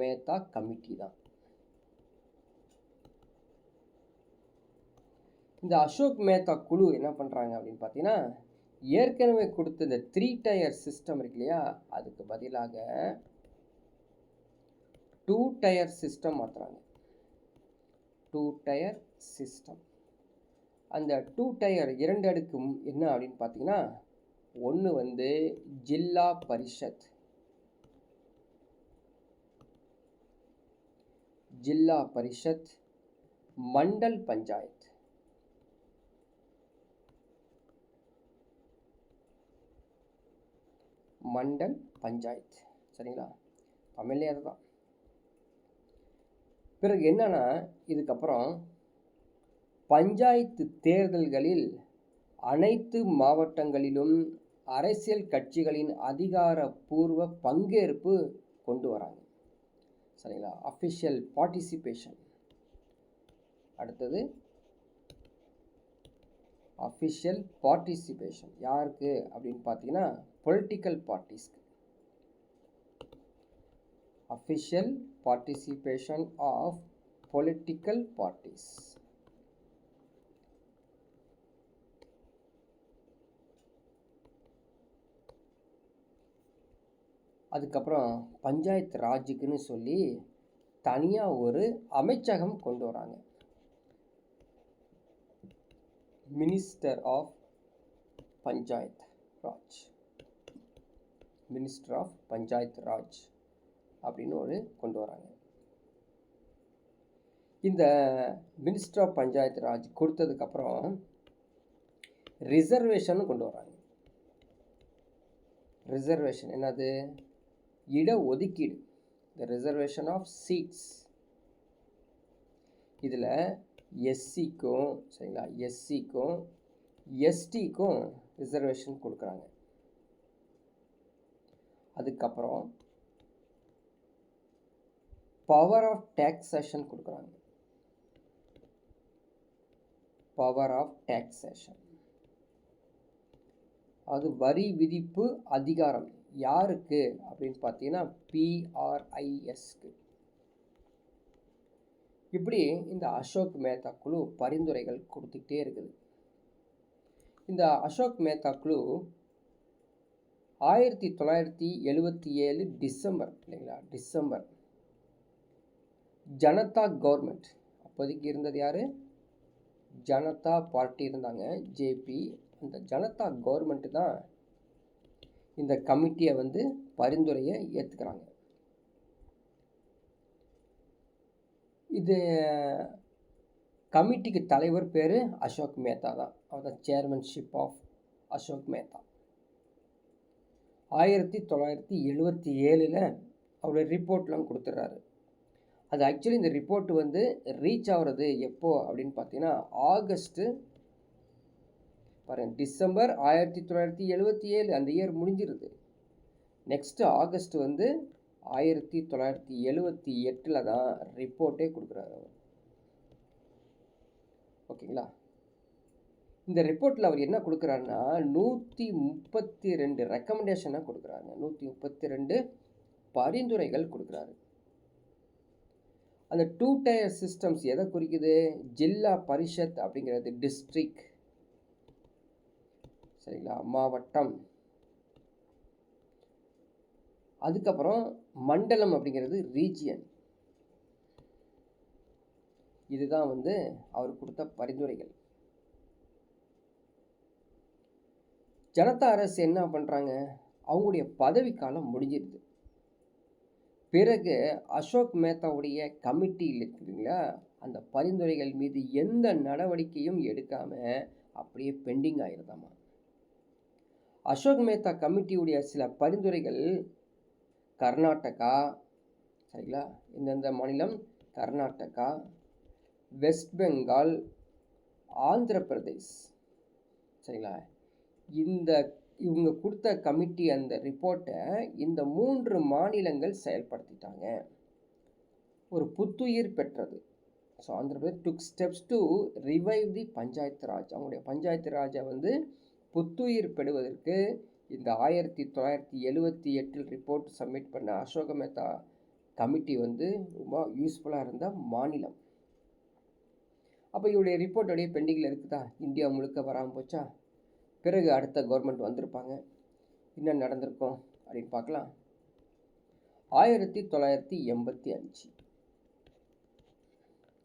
மேத்தா கமிட்டி தான். இந்த அசோக் மேத்தா குழு என்ன பண்ணுறாங்க அப்படின்னு பார்த்தீங்கன்னா, ஏற்கனவே கொடுத்த இந்த 3 டயர் சிஸ்டம் இருக்கு இல்லையா, அதுக்கு பதிலாக 2 டயர் சிஸ்டம் மாற்றுறாங்க. 2 டயர் சிஸ்டம். அந்த 2 டயர் 2 அடுக்கும் என்ன அப்படின்னு பார்த்தீங்கன்னா, ஒன்று வந்து ஜில்லா பரிஷத், மண்டல் பஞ்சாயத். சரிங்களா, தமிழ்லே அதுதான். பிறகு என்னன்னா, இதுக்கப்புறம் பஞ்சாயத்து தேர்தல்களில் அனைத்து மாவட்டங்களிலும் அரசியல் கட்சிகளின் அதிகாரப்பூர்வ பங்கேற்பு கொண்டு வராங்க. சரிங்களா, அஃபிஷியல் பார்ட்டிசிபேஷன். அடுத்தது அஃபிஷியல் பார்ட்டிசிபேஷன் யாருக்கு அப்படின்னு பார்த்தீங்கன்னா, பொலிட்டிக்கல் பார்ட்டிஸ்க்கு. Official participation of political parties. அதுக்கப்புறம் பஞ்சாயத்து ராஜுக்குன்னு சொல்லி தனியாக ஒரு அமைச்சகம் கொண்டு வராங்க. மினிஸ்டர் ஆஃப் பஞ்சாயத் ராஜ் அப்படின்னு ஒரு கொண்டு வராங்க. இந்த மினிஸ்டர் ஆஃப் பஞ்சாயத்து ராஜ் கொடுத்ததுக்கப்புறம் ரிசர்வேஷன் கொண்டு வராங்க. ரிசர்வேஷன் என்னது? இட ஒதுக்கீடு, the reservation of seats. இதில் எஸ்சிக்கும், சரிங்களா, எஸ்சிக்கும் எஸ்டிக்கும் ரிசர்வேஷன் கொடுக்குறாங்க. அதுக்கப்புறம் பவர் ஆஃப் டாக்ஸேஷன் கொடுக்குறாங்க. அது வரி விதிப்பு அதிகாரம் யாருக்கு அப்படின்னு பார்த்தீங்கன்னா பிஆர்ஐஎஸ்க்கு. இப்படி இந்த அசோக் மேத்தா குழு பரிந்துரைகள் கொடுத்துக்கிட்டே இருக்குது. இந்த அசோக் மேத்தா குழு 1977 டிசம்பர், இல்லைங்களா, டிசம்பர் ஜனதா கவர்மெண்ட், அப்போதைக்கு இருந்தது யார்? ஜனதா பார்ட்டி இருந்தாங்க, ஜேபி. அந்த ஜனதா கவர்மெண்ட்டு தான் இந்த கமிட்டியை வந்து பரிந்துரையை ஏற்றுக்கிறாங்க. இது கமிட்டிக்கு தலைவர் பேர் அசோக் மேத்தா தான். அவர் தான் சேர்மன்ஷிப் ஆஃப் அசோக் மேத்தா. 1977 அவருடைய ரிப்போர்ட்லாம் கொடுத்துட்றாரு. அது ஆக்சுவலி இந்த ரிப்போர்ட் வந்து ரீச் ஆகிறது எப்போ அப்படின்னு பார்த்தீங்கன்னா ஆகஸ்ட்டு பாருங்கள், டிசம்பர் 1977 அந்த இயர் முடிஞ்சிருது. நெக்ஸ்ட்டு ஆகஸ்ட் வந்து 1978 தான் ரிப்போர்ட்டே கொடுக்குறாரு அவர். ஓகேங்களா? இந்த ரிப்போர்ட்டில் அவர் என்ன கொடுக்குறாருன்னா 132 ரெக்கமெண்டேஷனாக கொடுக்குறாங்க. 132 பரிந்துரைகள் கொடுக்குறாரு. அந்த 2 டயர் சிஸ்டம்ஸ் எதை குறிக்குது? ஜில்லா பரிஷத் அப்படிங்கிறது டிஸ்ட்ரிக்ட், சரிங்களா, மாவட்டம். அதுக்கப்புறம் மண்டலம் அப்படிங்கிறது ரீஜியன். இதுதான் வந்து அவர் கொடுத்த பரிந்துரைகள். ஜனதா அரசு என்ன பண்ணுறாங்க? அவங்களுடைய பதவிக்காலம் முடிஞ்சிருது. பிறகு அசோக் மேத்தாவுடைய கமிட்டியில் இருக்குதுங்களா, அந்த பரிந்துரைகள் மீது எந்த நடவடிக்கையும் எடுக்காமல் அப்படியே பெண்டிங் ஆகிருதாமா. அசோக் மேத்தா கமிட்டியுடைய சில பரிந்துரைகள் கர்நாடகா, சரிங்களா, இந்தந்த மாநிலம் கர்நாடகா, வெஸ்ட் பெங்கால், ஆந்திர பிரதேஷ், சரிங்களா, இவங்க கொடுத்த கமிட்டி அந்த ரிப்போர்ட்டை இந்த 3 மாநிலங்கள் செயல்படுத்திட்டாங்க. ஒரு புத்துயிர் பெற்றது. So Andhra Pradesh took steps to revive the panchayat raj. அவங்களுடைய பஞ்சாயத்து ராஜை வந்து புத்துயிர் பெறுவதற்கு இந்த 1978 ரிப்போர்ட் சப்மிட் பண்ண அசோக மேத்தா கமிட்டி வந்து ரொம்ப யூஸ்ஃபுல்லாக இருந்த மாநிலம். அப்போ இவருடைய ரிப்போர்ட் அப்படியே பெண்டிங்கில் இருக்குதா? இந்தியா முழுக்க வராமல் போச்சா? பிறகு அடுத்த கவர்மெண்ட் வந்திருப்பாங்க. என்ன நடந்திருக்கும் அப்படின்னு பார்க்கலாம். 1985,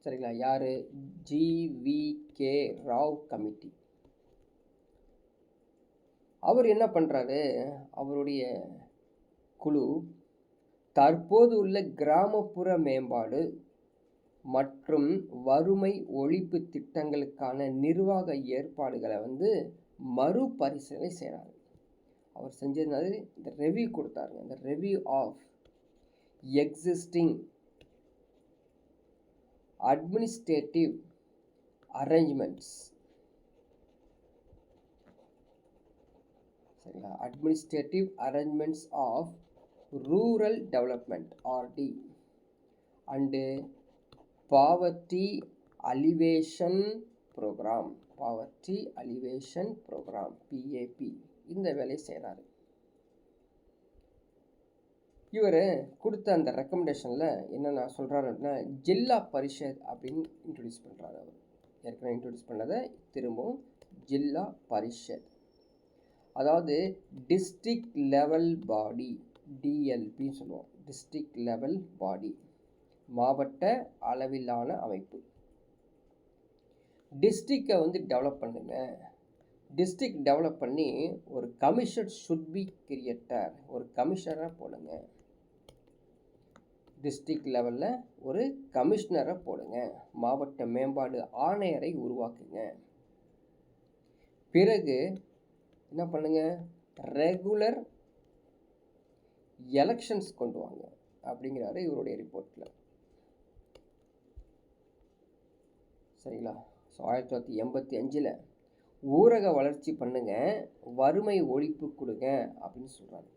சரிங்களா, யார்? GVK Rao committee. அவர் என்ன பண்ணுறாரு? அவருடைய குழு தற்போது உள்ள கிராமப்புற மேம்பாடு மற்றும் வறுமை ஒழிப்பு திட்டங்களுக்கான நிர்வாக ஏற்பாடுகளை வந்து மறுபரிசீலனை செய்கிறாரு. அவர் செஞ்சதுனால இந்த ரெவ்யூ கொடுத்தாருங்க. இந்த review of existing administrative arrangements, சரிங்களா, administrative arrangements of rural development RD and poverty alleviation programme, poverty alleviation programme PAP, இந்த வேலையை செய்கிறாரு. இவர் கொடுத்த அந்த ரெக்கமெண்டேஷனில் என்னென்ன சொல்கிறாரு அப்படின்னா ஜில்லா பரிஷத் அப்படின்னு இன்ட்ரடியூஸ் பண்ணுறாரு. அவர் ஏற்கனவே இன்ட்ரடியூஸ் பண்ணதை திரும்பவும் ஜில்லா பரிஷத், அதாவது டிஸ்ட்ரிக்ட் லெவல் பாடி, DLPன்னு சொல்லுவோம். டிஸ்ட்ரிக்ட் லெவல் பாடி, மாவட்ட அளவிலான அமைப்பு. டிஸ்ட்ரிக்டை வந்து டெவலப் பண்ணுங்க. டிஸ்ட்ரிக்ட் டெவலப் பண்ணி ஒரு கமிஷன் ஷுட் பி கிரியேட்டர், ஒரு கமிஷனரை போடுங்க. டிஸ்ட்ரிக்ட் லெவலில் ஒரு கமிஷனரை போடுங்க. மாவட்ட மேம்பாடு ஆணையரை உருவாக்குங்க. பிறகு என்ன பண்ணுங்க? ரெகுலர் எலெக்ஷன்ஸ் கொண்டு வாங்க அப்படிங்கிறாரு இவருடைய ரிப்போர்ட்டில். சரிங்களா? ஸோ 1985 ஊரக வளர்ச்சி பண்ணுங்க, வறுமை ஒழிப்பு கொடுங்க அப்படின்னு சொல்கிறாரு.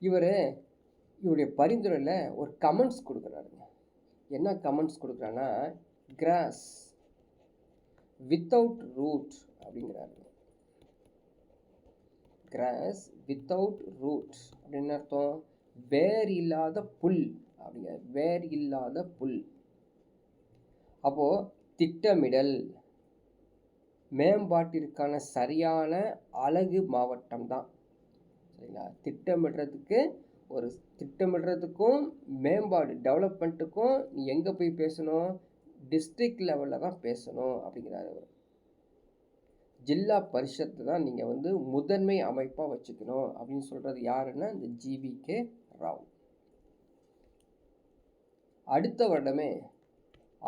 இவருடைய பரிந்துரையில் ஒரு கமெண்ட்ஸ் கொடுக்குறாருங்க. என்ன கமெண்ட்ஸ் கொடுக்குறான்னா கிராஸ் வித்தவுட் ரூட் அப்படிங்கிறாரு. கிராஸ் வித்தவுட் ரூட் அப்படின்னு அர்த்தம் வேர் இல்லாத புல் அப்படிங்கிற, வேர் இல்லாத புல். அப்போது திட்டமிடல் மேம்பாட்டிற்கான சரியான அழகு மாவட்டம் தான். சரிங்களா? திட்டமிடுறதுக்கும் மேம்பாடு டெவலப்மெண்ட்டுக்கும் நீ எங்கே போய் பேசணும்? டிஸ்ட்ரிக்ட் லெவலில் தான் பேசணும் அப்படிங்கிறாரு அவர். ஜில்லா பரிஷத்து தான் நீங்கள் வந்து முதன்மை அமைப்பாக வச்சுக்கணும் அப்படின்னு சொல்கிறது யாருன்னா இந்த GVK ராவ். அடுத்த வருடமே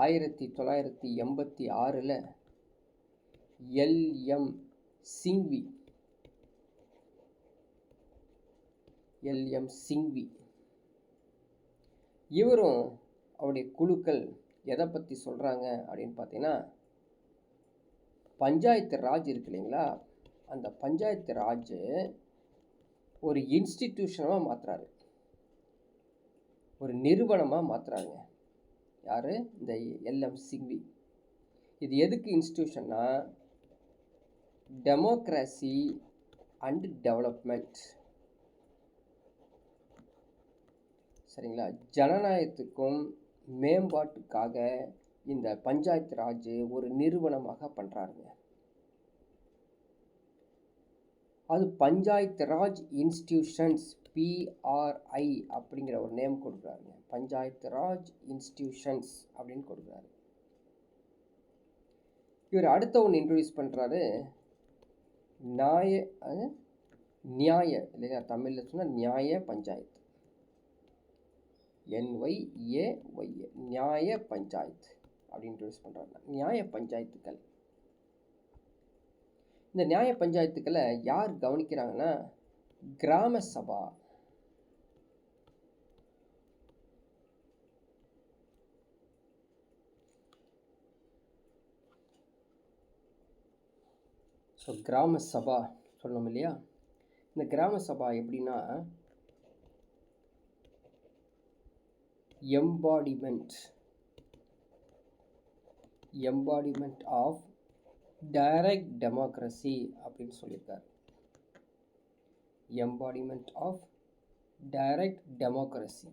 1986 LM சிங்வி எல்எம் சிங்வி. இவரும் அவருடைய குழுக்கள் எதை பற்றி சொல்கிறாங்க அப்படின்னு பார்த்தீங்கன்னா, பஞ்சாயத்து ராஜ் இருக்கு இல்லைங்களா, அந்த பஞ்சாயத்து ராஜ் ஒரு இன்ஸ்டிடியூஷனாக மாற்றுறாரு, ஒரு நிறுவனமாக மாற்றுறாங்க. யார்? இந்த எல்எம் சிங்வி. இது எதுக்கு இன்ஸ்டிடியூஷன்னா, டெமோக்ராசி அண்ட் டெவலப்மெண்ட், சரிங்களா, ஜனநாயகத்துக்கும் மேம்பாட்டுக்காக இந்த பஞ்சாயத்து ராஜ் ஒரு நிறுவனமாக பண்ணுறாருங்க. அது பஞ்சாயத்து ராஜ் இன்ஸ்டிடியூஷன்ஸ், PRI அப்படிங்கிற ஒரு நேம் கொடுக்குறாருங்க. பஞ்சாயத்து ராஜ் இன்ஸ்டிடியூஷன்ஸ் அப்படின்னு கொடுக்குறாரு. இவர் அடுத்த ஒன்று இன்ட்ரடியூஸ் பண்ணுறாரு, நியாய இல்லையா, தமிழில் சொன்னால் நியாய பஞ்சாயத்து, NYAYA, நியாய பஞ்சாயத்து அப்படின்னு இன்ட்ரடியூஸ் பண்ணுறாங்க. நியாய பஞ்சாயத்துக்கள், இந்த நியாய பஞ்சாயத்துக்களை யார் கவனிக்கிறாங்கன்னா, கிராம சபா. ஸோ கிராம சபா சொன்னோம் இல்லையா, இந்த கிராம சபா எப்படின்னா, எம்பாடிமெண்ட் ஆஃப் டைரக்ட் டெமோக்ரஸி அப்படின்னு சொல்லியிருக்காரு. Embodiment of direct democracy.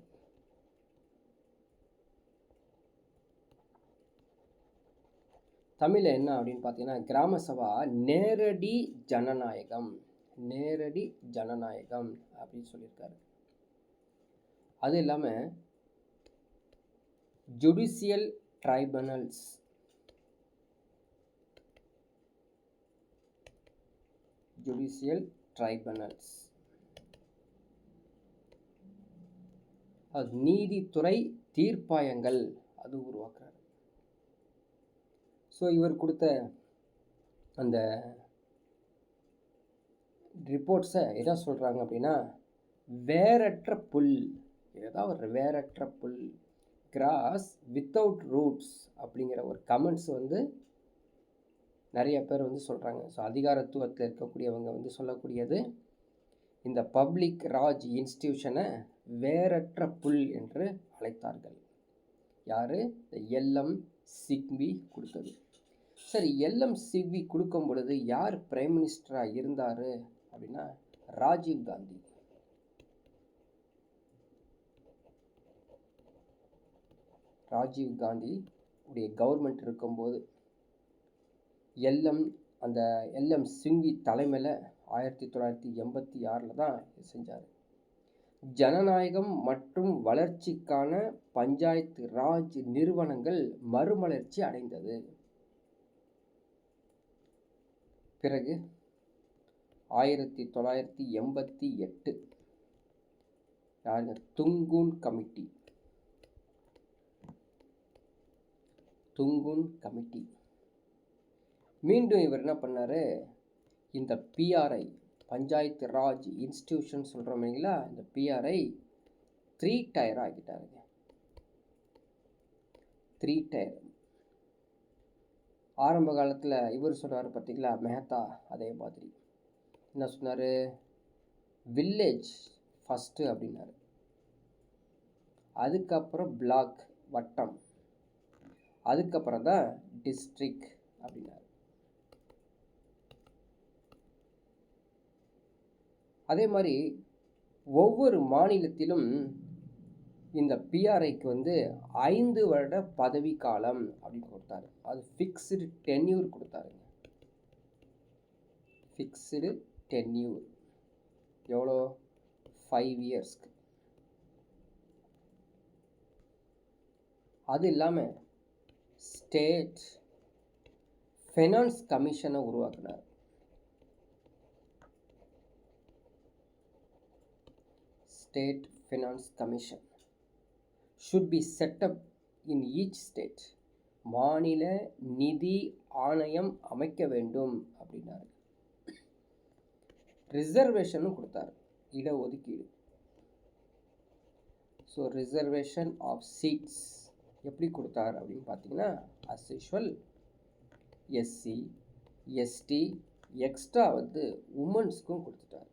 தமிழில் என்ன அப்படின்னு பார்த்தீங்கன்னா, கிராம சபா நேரடி ஜனநாயகம், நேரடி ஜனநாயகம் அப்படின்னு சொல்லியிருக்காரு. அது இல்லாமல் ஜுடிஷியல் ட்ரைபனல்ஸ், அது நீதித்துறை தீர்ப்பாயங்கள் அது உருவாக்குறாரு. ஸோ இவர் கொடுத்த அந்த ரிப்போர்ட்ஸை என்ன சொல்கிறாங்க அப்படின்னா, வேரற்ற புல், ஏதாவது ஒரு வேரற்ற புல், கிராஸ் வித்தவுட் ரூட்ஸ் அப்படிங்கிற ஒரு கமெண்ட்ஸ் வந்து நிறைய பேர் வந்து சொல்கிறாங்க. ஸோ அதிகாரத்துவத்தில் இருக்கக்கூடியவங்க வந்து சொல்லக்கூடியது, இந்த பப்ளிக் ராஜ் இன்ஸ்டிடியூஷனை வேரற்ற புல் என்று அழைத்தார்கள். யார்? இந்த எல்எம் சிங்வி கொடுத்தது. சரி, எல்எம் சிங்வி கொடுக்கும் பொழுது யார் பிரைம் மினிஸ்டராக இருந்தார் அப்படின்னா, ராஜீவ் காந்தி. ராஜீவ் காந்தி உடைய கவர்மெண்ட் இருக்கும்போது அந்த எல்எம் சிங்வி தலைமையில் 1986 தான் செஞ்சார். ஜனநாயகம் மற்றும் வளர்ச்சிக்கான பஞ்சாயத்து ராஜ் நிறுவனங்கள் மறுமலர்ச்சி அடைந்தது. பிறகு 1988 யாருங்க? துங்கூன் கமிட்டி. மீண்டும் இவர் என்ன பண்ணார், இந்த PRI பஞ்சாயத்து ராஜ் இன்ஸ்டிடியூஷன் சொல்கிறோம் இல்லைங்களா, இந்த PRI 3 டயர் ஆகிட்டாருங்க. 3 டயர். ஆரம்ப காலத்தில் இவர் சொன்னார் பார்த்தீங்களா, மெஹத்தா, அதே மாதிரி என்ன சொன்னார், வில்லேஜ் ஃபஸ்ட்டு அப்படின்னாரு. அதுக்கப்புறம் பிளாக், வட்டம், அதுக்கப்புறம் தான் டிஸ்ட்ரிக்ட் அப்படின்னாரு. அதே மாதிரி ஒவ்வொரு மாநிலத்திலும் இந்த PRIக்கு வந்து 5 வருட பதவி காலம் அப்படின்னு கொடுத்தாரு. அது ஃபிக்ஸ்டு டென்யூர் கொடுத்தாருங்க. ஃபிக்ஸ்டு டென்யூர் எவ்வளோ? 5 இயர்ஸ்க்கு. அது இல்லாமல் ஸ்டேட் ஃபைனான்ஸ் கமிஷனை உருவாக்குனார். State Finance Commission should be set up in each state. மாநில நிதி ஆணையம் அமைக்க வேண்டும் அப்படின்னாரு. ரிசர்வேஷனும் கொடுத்தாரு, இடஒதுக்கீடு. ஸோ ரிசர்வேஷன் ஆஃப் சீட்ஸ் எப்படி கொடுத்தார் அப்படின்னு பார்த்தீங்கன்னா, as usual SC ST extra வந்து உமன்ஸ்க்கும் கொடுத்துட்டார்.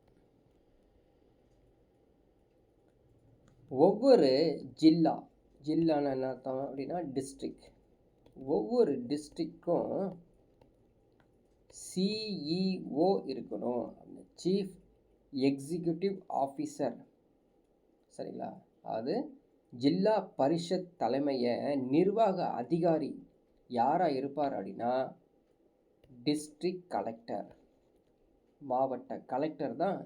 ஒவ்வொரு ஜில்லான்னு என்ன அர்த்தம் அப்படின்னா டிஸ்ட்ரிக்ட், ஒவ்வொரு டிஸ்ட்ரிக்டும் சிஇஓ இருக்கணும், சீஃப் எக்ஸிக்யூட்டிவ் ஆஃபீஸர். சரிங்களா? அது ஜில்லா பரிஷத் தலைமைய நிர்வாக அதிகாரி யாராக இருப்பார் அப்படின்னா டிஸ்ட்ரிக்ட் கலெக்டர், மாவட்ட கலெக்டர் தான்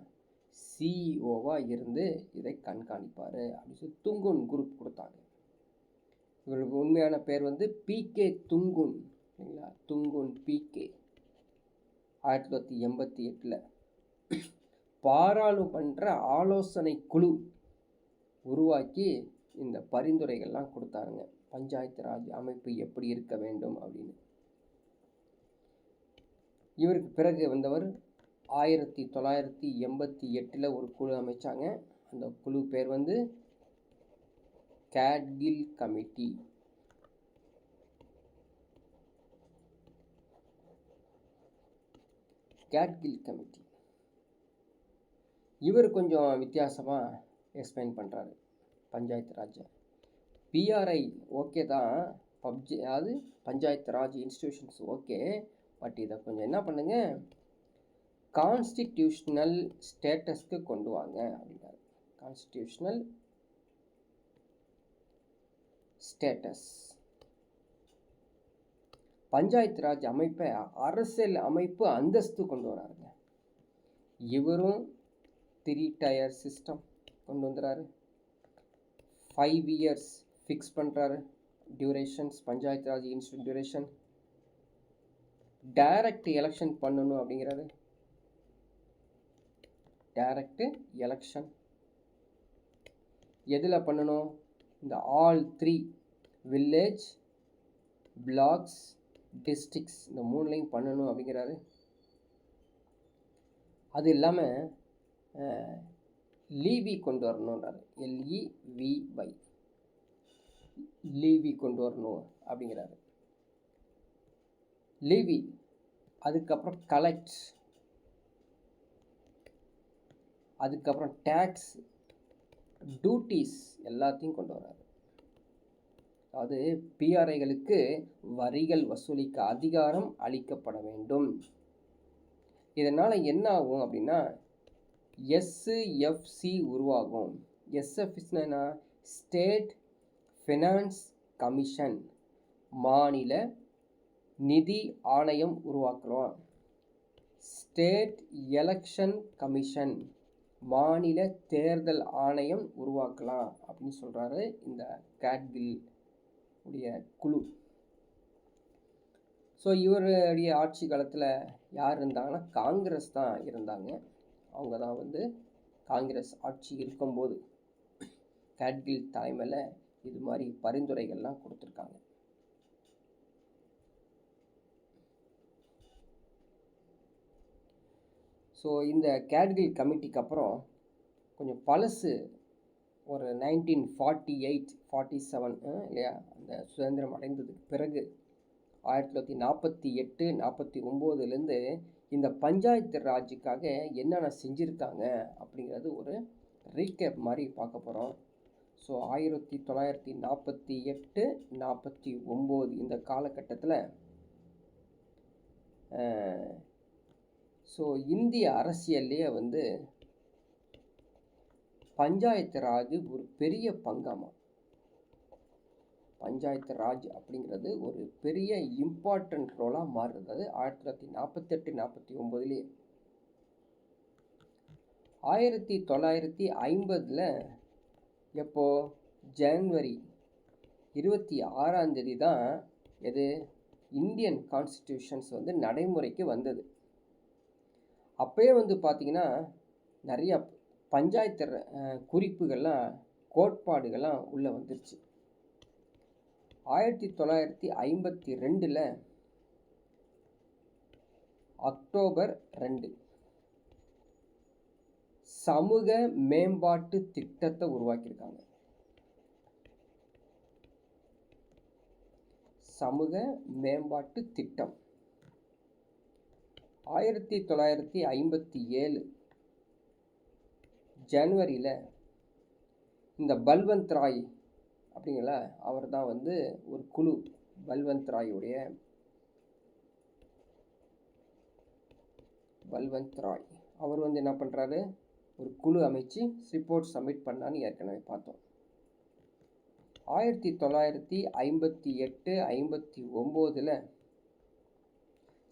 சிஇஓவாக இருந்து இதை கண்காணிப்பார் அப்படின்னு சொல்லி துங்குன் குரூப் கொடுத்தாங்க. இவருக்கு உண்மையான பேர் வந்து பிகே துங்குன். சரிங்களா? துங்குன் பிகே 1988 பாராளுமன்ற ஆலோசனை குழு உருவாக்கி இந்த பரிந்துரைகள்லாம் கொடுத்தாருங்க. பஞ்சாயத்து ராஜ் அமைப்பு எப்படி இருக்க வேண்டும் அப்படின்னு. இவருக்கு பிறகு வந்தவர் 1988 ஒரு குழு அமைச்சாங்க. அந்த குழு பேர் வந்து கேட்கில் கமிட்டி. கேட்கில் கமிட்டி இவர் கொஞ்சம் வித்தியாசமாக எக்ஸ்பிளைன் பண்ணுறாரு பஞ்சாயத்து ராஜ். பிஆர்ஐ ஓகே தான், அதாவது panchayat Raj institutions okay, but இதை கொஞ்சம் என்ன பண்ணுங்க, கான்ஸ்டிடியூஷனல் ஸ்டேட்டஸ்க்கு கொண்டு வாங்க அப்படின்னாரு. கான்ஸ்டிடியூஷனல் ஸ்டேட்டஸ், பஞ்சாயத்து ராஜ் அமைப்பை அரசியல் அமைப்பு அந்தஸ்து கொண்டு வராருங்க. இவரும் 3 tier சிஸ்டம் கொண்டு வந்துறாரு. 5 years ஃபிக்ஸ் பண்ணுறாரு durations, panchayat Raj institute duration. Direct election பண்ணணும் அப்படிங்கிறாரு. டைரக்ட் எலெக்ஷன் எதில் பண்ணணும்? இந்த ஆல் 3 வில்லேஜ், பிளாக்ஸ், டிஸ்ட்ரிக்ட்ஸ் இந்த 3லையும் பண்ணணும் அப்படிங்கிறாரு. அது இல்லாமல் லீவி கொண்டு வரணுன்றாரு. LEVY லீவி கொண்டு வரணும் அப்படிங்கிறாரு. லீவி, அதுக்கப்புறம் கலெக்ட், அதுக்கப்புறம் டேக்ஸ், டியூட்டிஸ் எல்லாத்தையும் கொண்டு வராரு. அதாவது பிஆர்ஐகளுக்கு வரிகள் வசூலிக்க அதிகாரம் அளிக்கப்பட வேண்டும். இதனால் என்ன ஆகும் அப்படின்னா SFC உருவாகும். SFCனா ஸ்டேட் ஃபினான்ஸ் கமிஷன், மாநில நிதி ஆணையம் உருவாக்குறோம். ஸ்டேட் எலெக்ஷன் கமிஷன், மாநில தேர்தல் ஆணையம் உருவாக்கலாம் அப்படின்னு சொல்கிறாரு இந்த கேட்கில் உடைய குழு. ஸோ இவருடைய ஆட்சி காலத்தில் யார் இருந்தாங்கன்னா காங்கிரஸ் தான் இருந்தாங்க. அவங்க தான் வந்து காங்கிரஸ் ஆட்சி இருக்கும்போது கேட்கில் தலைமையில் இது மாதிரி பரிந்துரைகள்லாம் கொடுத்துருக்காங்க. ஸோ இந்த கேட்கில் கமிட்டிக்கு அப்புறம் கொஞ்சம் பழசு, ஒரு 1948-47 இல்லையா, அந்த சுதந்திரம் அடைந்ததுக்கு பிறகு 1948-49லேருந்து இந்த பஞ்சாயத்து ராஜுக்காக என்னென்ன செஞ்சுருக்காங்க அப்படிங்கிறது ஒரு ரீகேப் மாதிரி பார்க்க போகிறோம். ஸோ 1948-49 இந்த காலகட்டத்தில் ஸோ இந்திய அரசியல்லையே வந்து பஞ்சாயத்து ராஜ் ஒரு பெரிய பங்காமா. பஞ்சாயத்து ராஜ் அப்படிங்கிறது ஒரு பெரிய இம்பார்ட்டன்ட் ரோலாக மாறுறது 1948-49லேயே. 1950 எப்போ ஜனவரி 26 தான் எது இந்தியன் கான்ஸ்டிடியூஷன்ஸ் வந்து நடைமுறைக்கு வந்தது. அப்போயே வந்து பார்த்திங்கன்னா நிறையா பஞ்சாயத்து குறிப்புகள்லாம் கோட்பாடுகள்லாம் உள்ளே வந்துருச்சு. 1952 அக்டோபர் 2 சமூக மேம்பாட்டு திட்டத்தை உருவாக்கியிருக்காங்க. சமூக மேம்பாட்டு திட்டம். 1957 ஜனவரியில் இந்த பல்வந்த் ராய் அப்படிங்கிற அவர் தான் வந்து ஒரு குழு, பல்வந்த் ராய் அவர் வந்து என்ன பண்ணுறாரு, ஒரு குழு அமைச்சு ரிப்போர்ட் சப்மிட் பண்ணான்னு ஏற்கனவே பார்த்தோம். 1958-59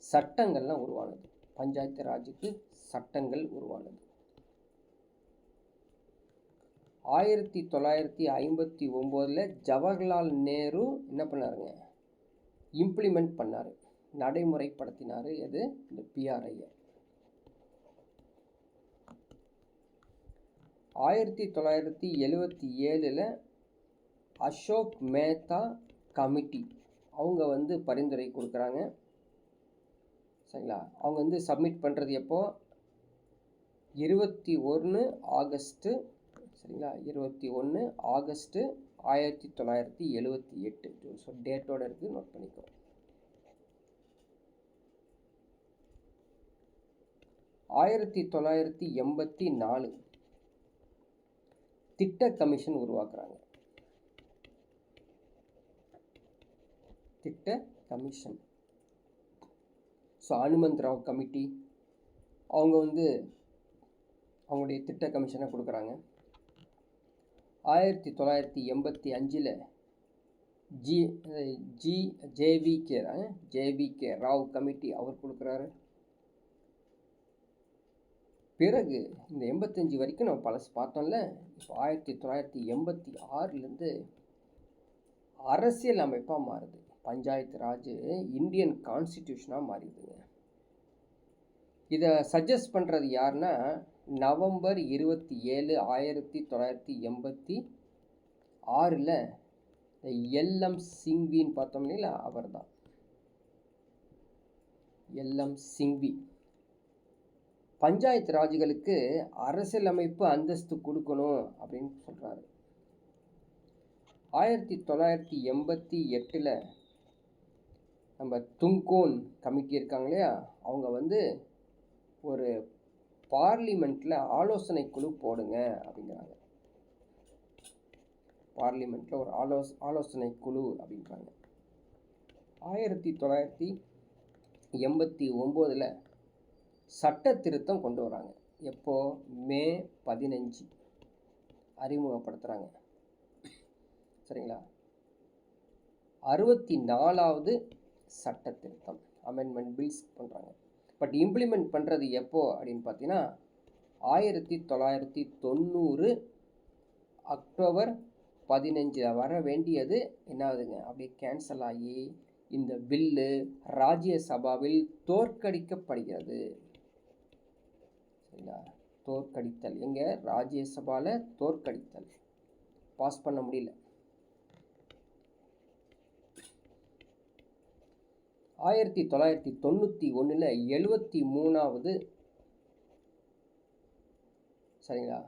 சட்டங்கள்லாம் உருவானது. பஞ்சாயத்து ராஜுக்கு சட்டங்கள் உருவானது. 1959 ஜவஹர்லால் நேரு என்ன பண்ணாருங்க, இம்ப்ளிமெண்ட் பண்ணார், நடைமுறைப்படுத்தினார். எது? இந்த PRI. 1977 அசோக் மேத்தா கமிட்டி அவங்க வந்து பரிந்துரை கொடுக்குறாங்க. சரிங்களா? அவங்க வந்து சப்மிட் பண்ணுறது எப்போ? 21 ஆகஸ்ட்டு. சரிங்களா? 21 ஆகஸ்ட்டு 1978. ஸோ டேட்டோடு இருக்குது, நோட் பண்ணிக்கோ. 1984 திட்ட கமிஷன் உருவாக்குறாங்க. திட்ட commission. So Hanumant Rao committee அவங்க வந்து அவங்களுடைய திட்ட கமிஷனை கொடுக்குறாங்க. 1985 ஜேவிகே ராவ் கமிட்டி அவர் கொடுக்குறாரு. பிறகு இந்த 85 வரைக்கும் நம்ம பழசு பார்த்தோம்ல. இப்போ 1986 அரசியல் அமைப்பாக மாறுது. பஞ்சாயத்து ராஜ் இந்தியன் கான்ஸ்டிடியூஷனாக மாறிடுதுங்க. இதை சஜஸ்ட் பண்ணுறது யாருன்னா, நவம்பர் 27, 1986 LM சிங்வின்னு பார்த்தோம் இல்லைங்களா, அவர் தான் LM சிங்வி. பஞ்சாயத்து ராஜுகளுக்கு அரசியலமைப்பு அந்தஸ்து கொடுக்கணும் அப்படின்னு சொல்கிறாரு. 1988 நம்ம துங்கோன் கமிட்டி இருக்காங்க இல்லையா, அவங்க வந்து ஒரு பார்லிமெண்ட்டில் ஆலோசனை குழு போடுங்க அப்படிங்கிறாங்க. பார்லிமெண்ட்டில் ஒரு ஆலோசனை குழு அப்படின்றாங்க. 1989 சட்ட திருத்தம் கொண்டு வராங்க. எப்போ? மே 15 அறிமுகப்படுத்துகிறாங்க. சரிங்களா? 64வது சட்ட திருத்தம், அமெண்ட்மெண்ட் பில்ஸ் பண்ணுறாங்க. பட் இம்ப்ளிமெண்ட் பண்ணுறது எப்போ அப்படின்னு பார்த்தீங்கன்னா 1990 அக்டோபர் 15 வர வேண்டியது என்ன ஆகுதுங்க, அப்படியே கேன்சல் ஆகி இந்த பில்லு ராஜ்யசபாவில் தோற்கடிக்கப்படுகிறது. சரிங்களா? தோற்கடித்தல். எங்கே? ராஜ்யசபாவில் தோற்கடித்தல். பாஸ் பண்ண முடியல. 1991 73வது சரிங்களா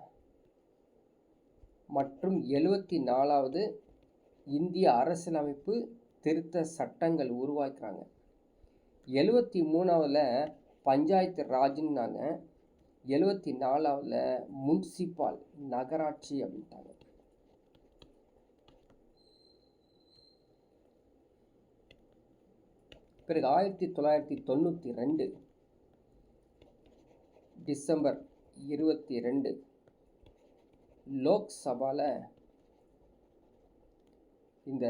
மற்றும் 74வது இந்திய அரசியலமைப்பு திருத்த சட்டங்கள் உருவாக்குறாங்க. 73ல் பஞ்சாயத்து ராஜ்னாங்க, 74ல் முன்சிபால் நகராட்சி அப்படின்ட்டாங்க. பிறகு 1992 டிசம்பர் 22 லோக்சபாவில் இந்த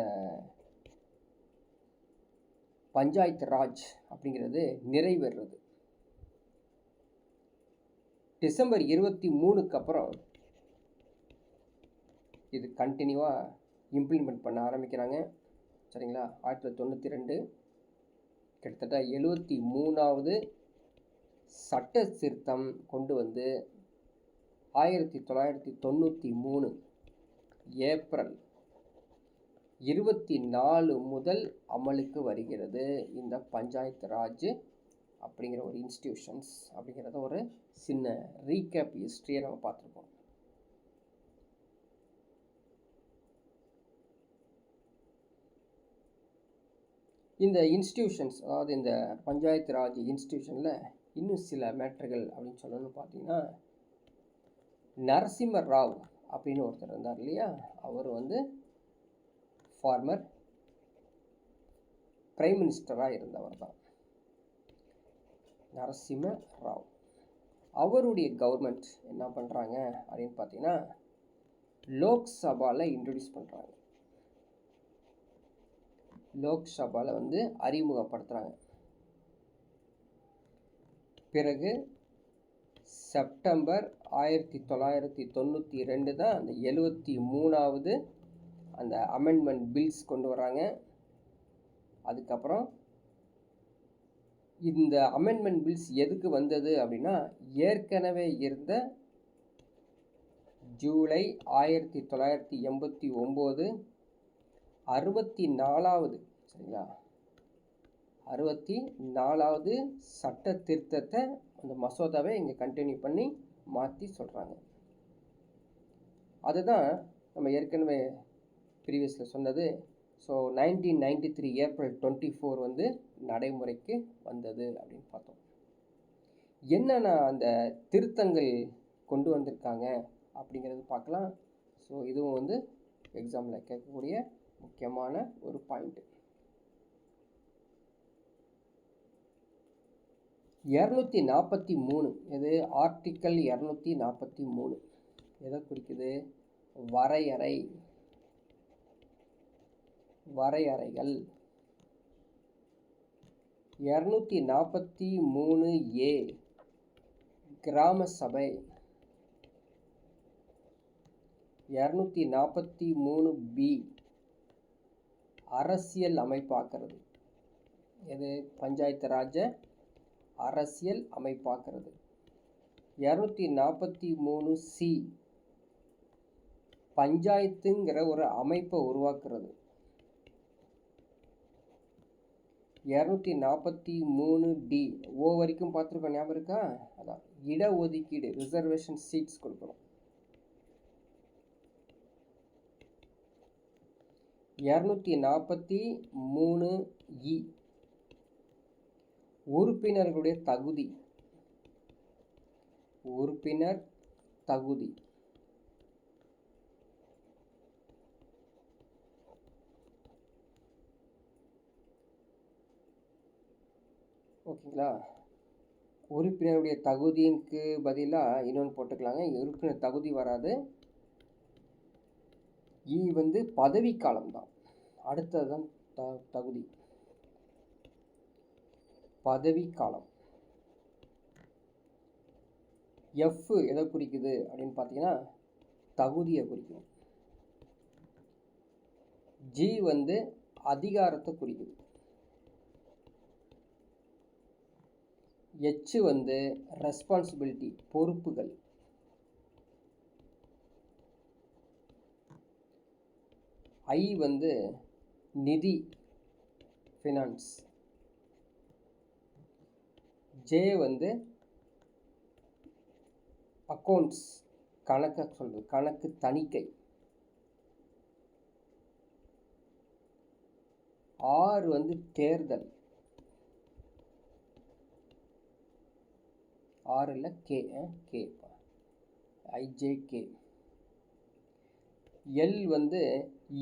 பஞ்சாயத்து ராஜ் அப்படிங்கிறது நிறைவேறுறது. டிசம்பர் 23க்கு அப்புறம் இது கண்டினியூவாக இம்ப்ளிமெண்ட் பண்ண ஆரம்பிக்கிறாங்க. சரிங்களா? 1992 கிட்டத்தட்ட 73வது சட்ட திருத்தம் கொண்டு வந்து 1993 ஏப்ரல் 24 முதல் அமலுக்கு வருகிறது. இந்த பஞ்சாயத்து ராஜ் அப்படிங்கிற ஒரு இன்ஸ்டிடியூஷன்ஸ் அப்படிங்கிறத ஒரு சின்ன ரீகேப் ஹிஸ்ட்ரியை நம்ம பார்த்துருக்கோம். இந்த இன்ஸ்டிடியூஷன்ஸ், அதாவது இந்த பஞ்சாயத்து ராஜ் இன்ஸ்டிடியூஷனில் இன்னும் சில மேட்டர்கள் அப்படின்னு சொல்லணும்னு பார்த்தீங்கன்னா, நரசிம்ம ராவ் அப்படின்னு ஒருத்தர் இருந்தார் இல்லையா, அவர் வந்து ஃபார்மர் பிரைம் மினிஸ்டராக இருந்தவர் தான் நரசிம்ம ராவ். அவருடைய கவர்மெண்ட் என்ன பண்ணுறாங்க அப்படின்னு பார்த்தீங்கன்னா, லோக்சபாவில் இன்ட்ரடியூஸ் பண்ணுறாங்க. லோக்சபாவில் வந்து அறிமுகப்படுத்துகிறாங்க. பிறகு செப்டம்பர் 1992 தான் அந்த 73வது அந்த அமெண்ட்மெண்ட் பில்ஸ் கொண்டு வராங்க. அதுக்கப்புறம் இந்த அமெண்ட்மெண்ட் பில்ஸ் எதுக்கு வந்தது அப்படின்னா, ஏற்கனவே இருந்த ஜூலை 1989 64வது சரிங்களா 64வது சட்ட திருத்தத்தை அந்த மசோதாவை இங்கே கண்டினியூ பண்ணி மாற்றி சொல்கிறாங்க. அதுதான் நம்ம ஏற்கனவே ப்ரீவியஸில் சொன்னது. ஸோ 1993 ஏப்ரல் 24 வந்து நடைமுறைக்கு வந்தது அப்படின்னு பார்த்தோம். என்னென்ன அந்த திருத்தங்கள் கொண்டு வந்திருக்காங்க அப்படிங்கிறது பார்க்கலாம். ஸோ இதுவும் வந்து எக்ஸாமில் கேட்கக்கூடிய முக்கியமான ஒரு பாயிண்ட்டு. 243 இது ஆர்டிக்கல் 243 எதை குறிக்குது? வரையறைகள். 243A கிராம சபை. 243B அரசியல் அமைப்பாக்குறது. எது? பஞ்சாயத்து ராஜ அரசியல் அமைப்பாக்குறது. 243C பஞ்சாயத்துங்கிற ஒரு அமைப்பை உருவாக்குறது. 243D ஓ வரைக்கும் பார்த்துருக்கோம், ஞாபகம் இருக்கா? அதான் இடஒதுக்கீடு, ரிசர்வேஷன் சீட்ஸ் கொடுக்கணும். 243E உறுப்பினர்களுடைய தகுதி. உறுப்பினர் தகுதி. ஓகேங்களா? உறுப்பினருடைய தகுதிக்கு பதிலாக இன்னொன்று போட்டுக்கலாங்க. உறுப்பினர் தகுதி வராது. வந்து பதவிக்காலம் தான். அடுத்ததுதான் தகுதி. பதவிக்காலம். F எதை குறிக்குது அப்படின்னு பார்த்தீங்கன்னா, தகுதியை குறிக்கும். G வந்து அதிகாரத்தை குறிக்குது. H வந்து ரெஸ்பான்சிபிலிட்டி, பொறுப்புகள். I வந்து நிதி, ஃபினான்ஸ். J வந்து அக்கௌண்ட்ஸ், கணக்கை சொல்றது, கணக்கு தணிக்கை. R வந்து தேர்தல். R இல்லை K, IJK. L வந்து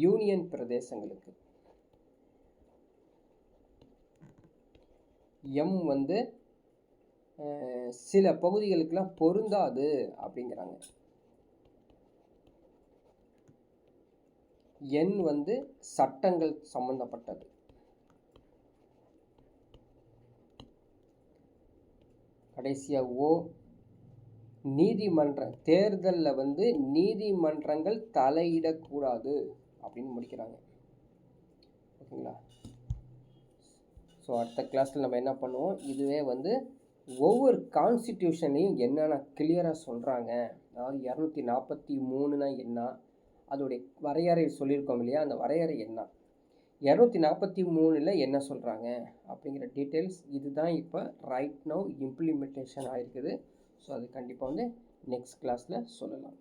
யூனியன் பிரதேசங்களுக்கு. M வந்து சில பகுதிகளுக்கெல்லாம் பொருந்தாது அப்படிங்கிறாங்க. N வந்து சட்டங்கள் சம்பந்தப்பட்டது. கடைசியா O நீதிமன்ற தேர்தலில் வந்து நீதிமன்றங்கள் தலையிடக்கூடாது அப்படின்னு முடிக்கிறாங்க. ஓகேங்களா? ஸோ அடுத்த கிளாஸில் நம்ம என்ன பண்ணுவோம், இதுவே வந்து ஒவ்வொரு கான்ஸ்டிடியூஷன்லையும் என்னென்ன கிளியராக சொல்கிறாங்க, அதாவது 243னா என்ன, அதோடைய வரையறை சொல்லியிருக்கோம் இல்லையா, அந்த வரையறை என்ன, 243ல் என்ன சொல்கிறாங்க அப்படிங்கிற டீட்டெயில்ஸ் இதுதான் இப்போ ரைட் நவ் இம்ப்ளிமெண்டேஷன் ஆகிருக்குது. ஸோ அது கண்டிப்பாக வந்து நெக்ஸ்ட் கிளாஸில் சொல்லலாம்.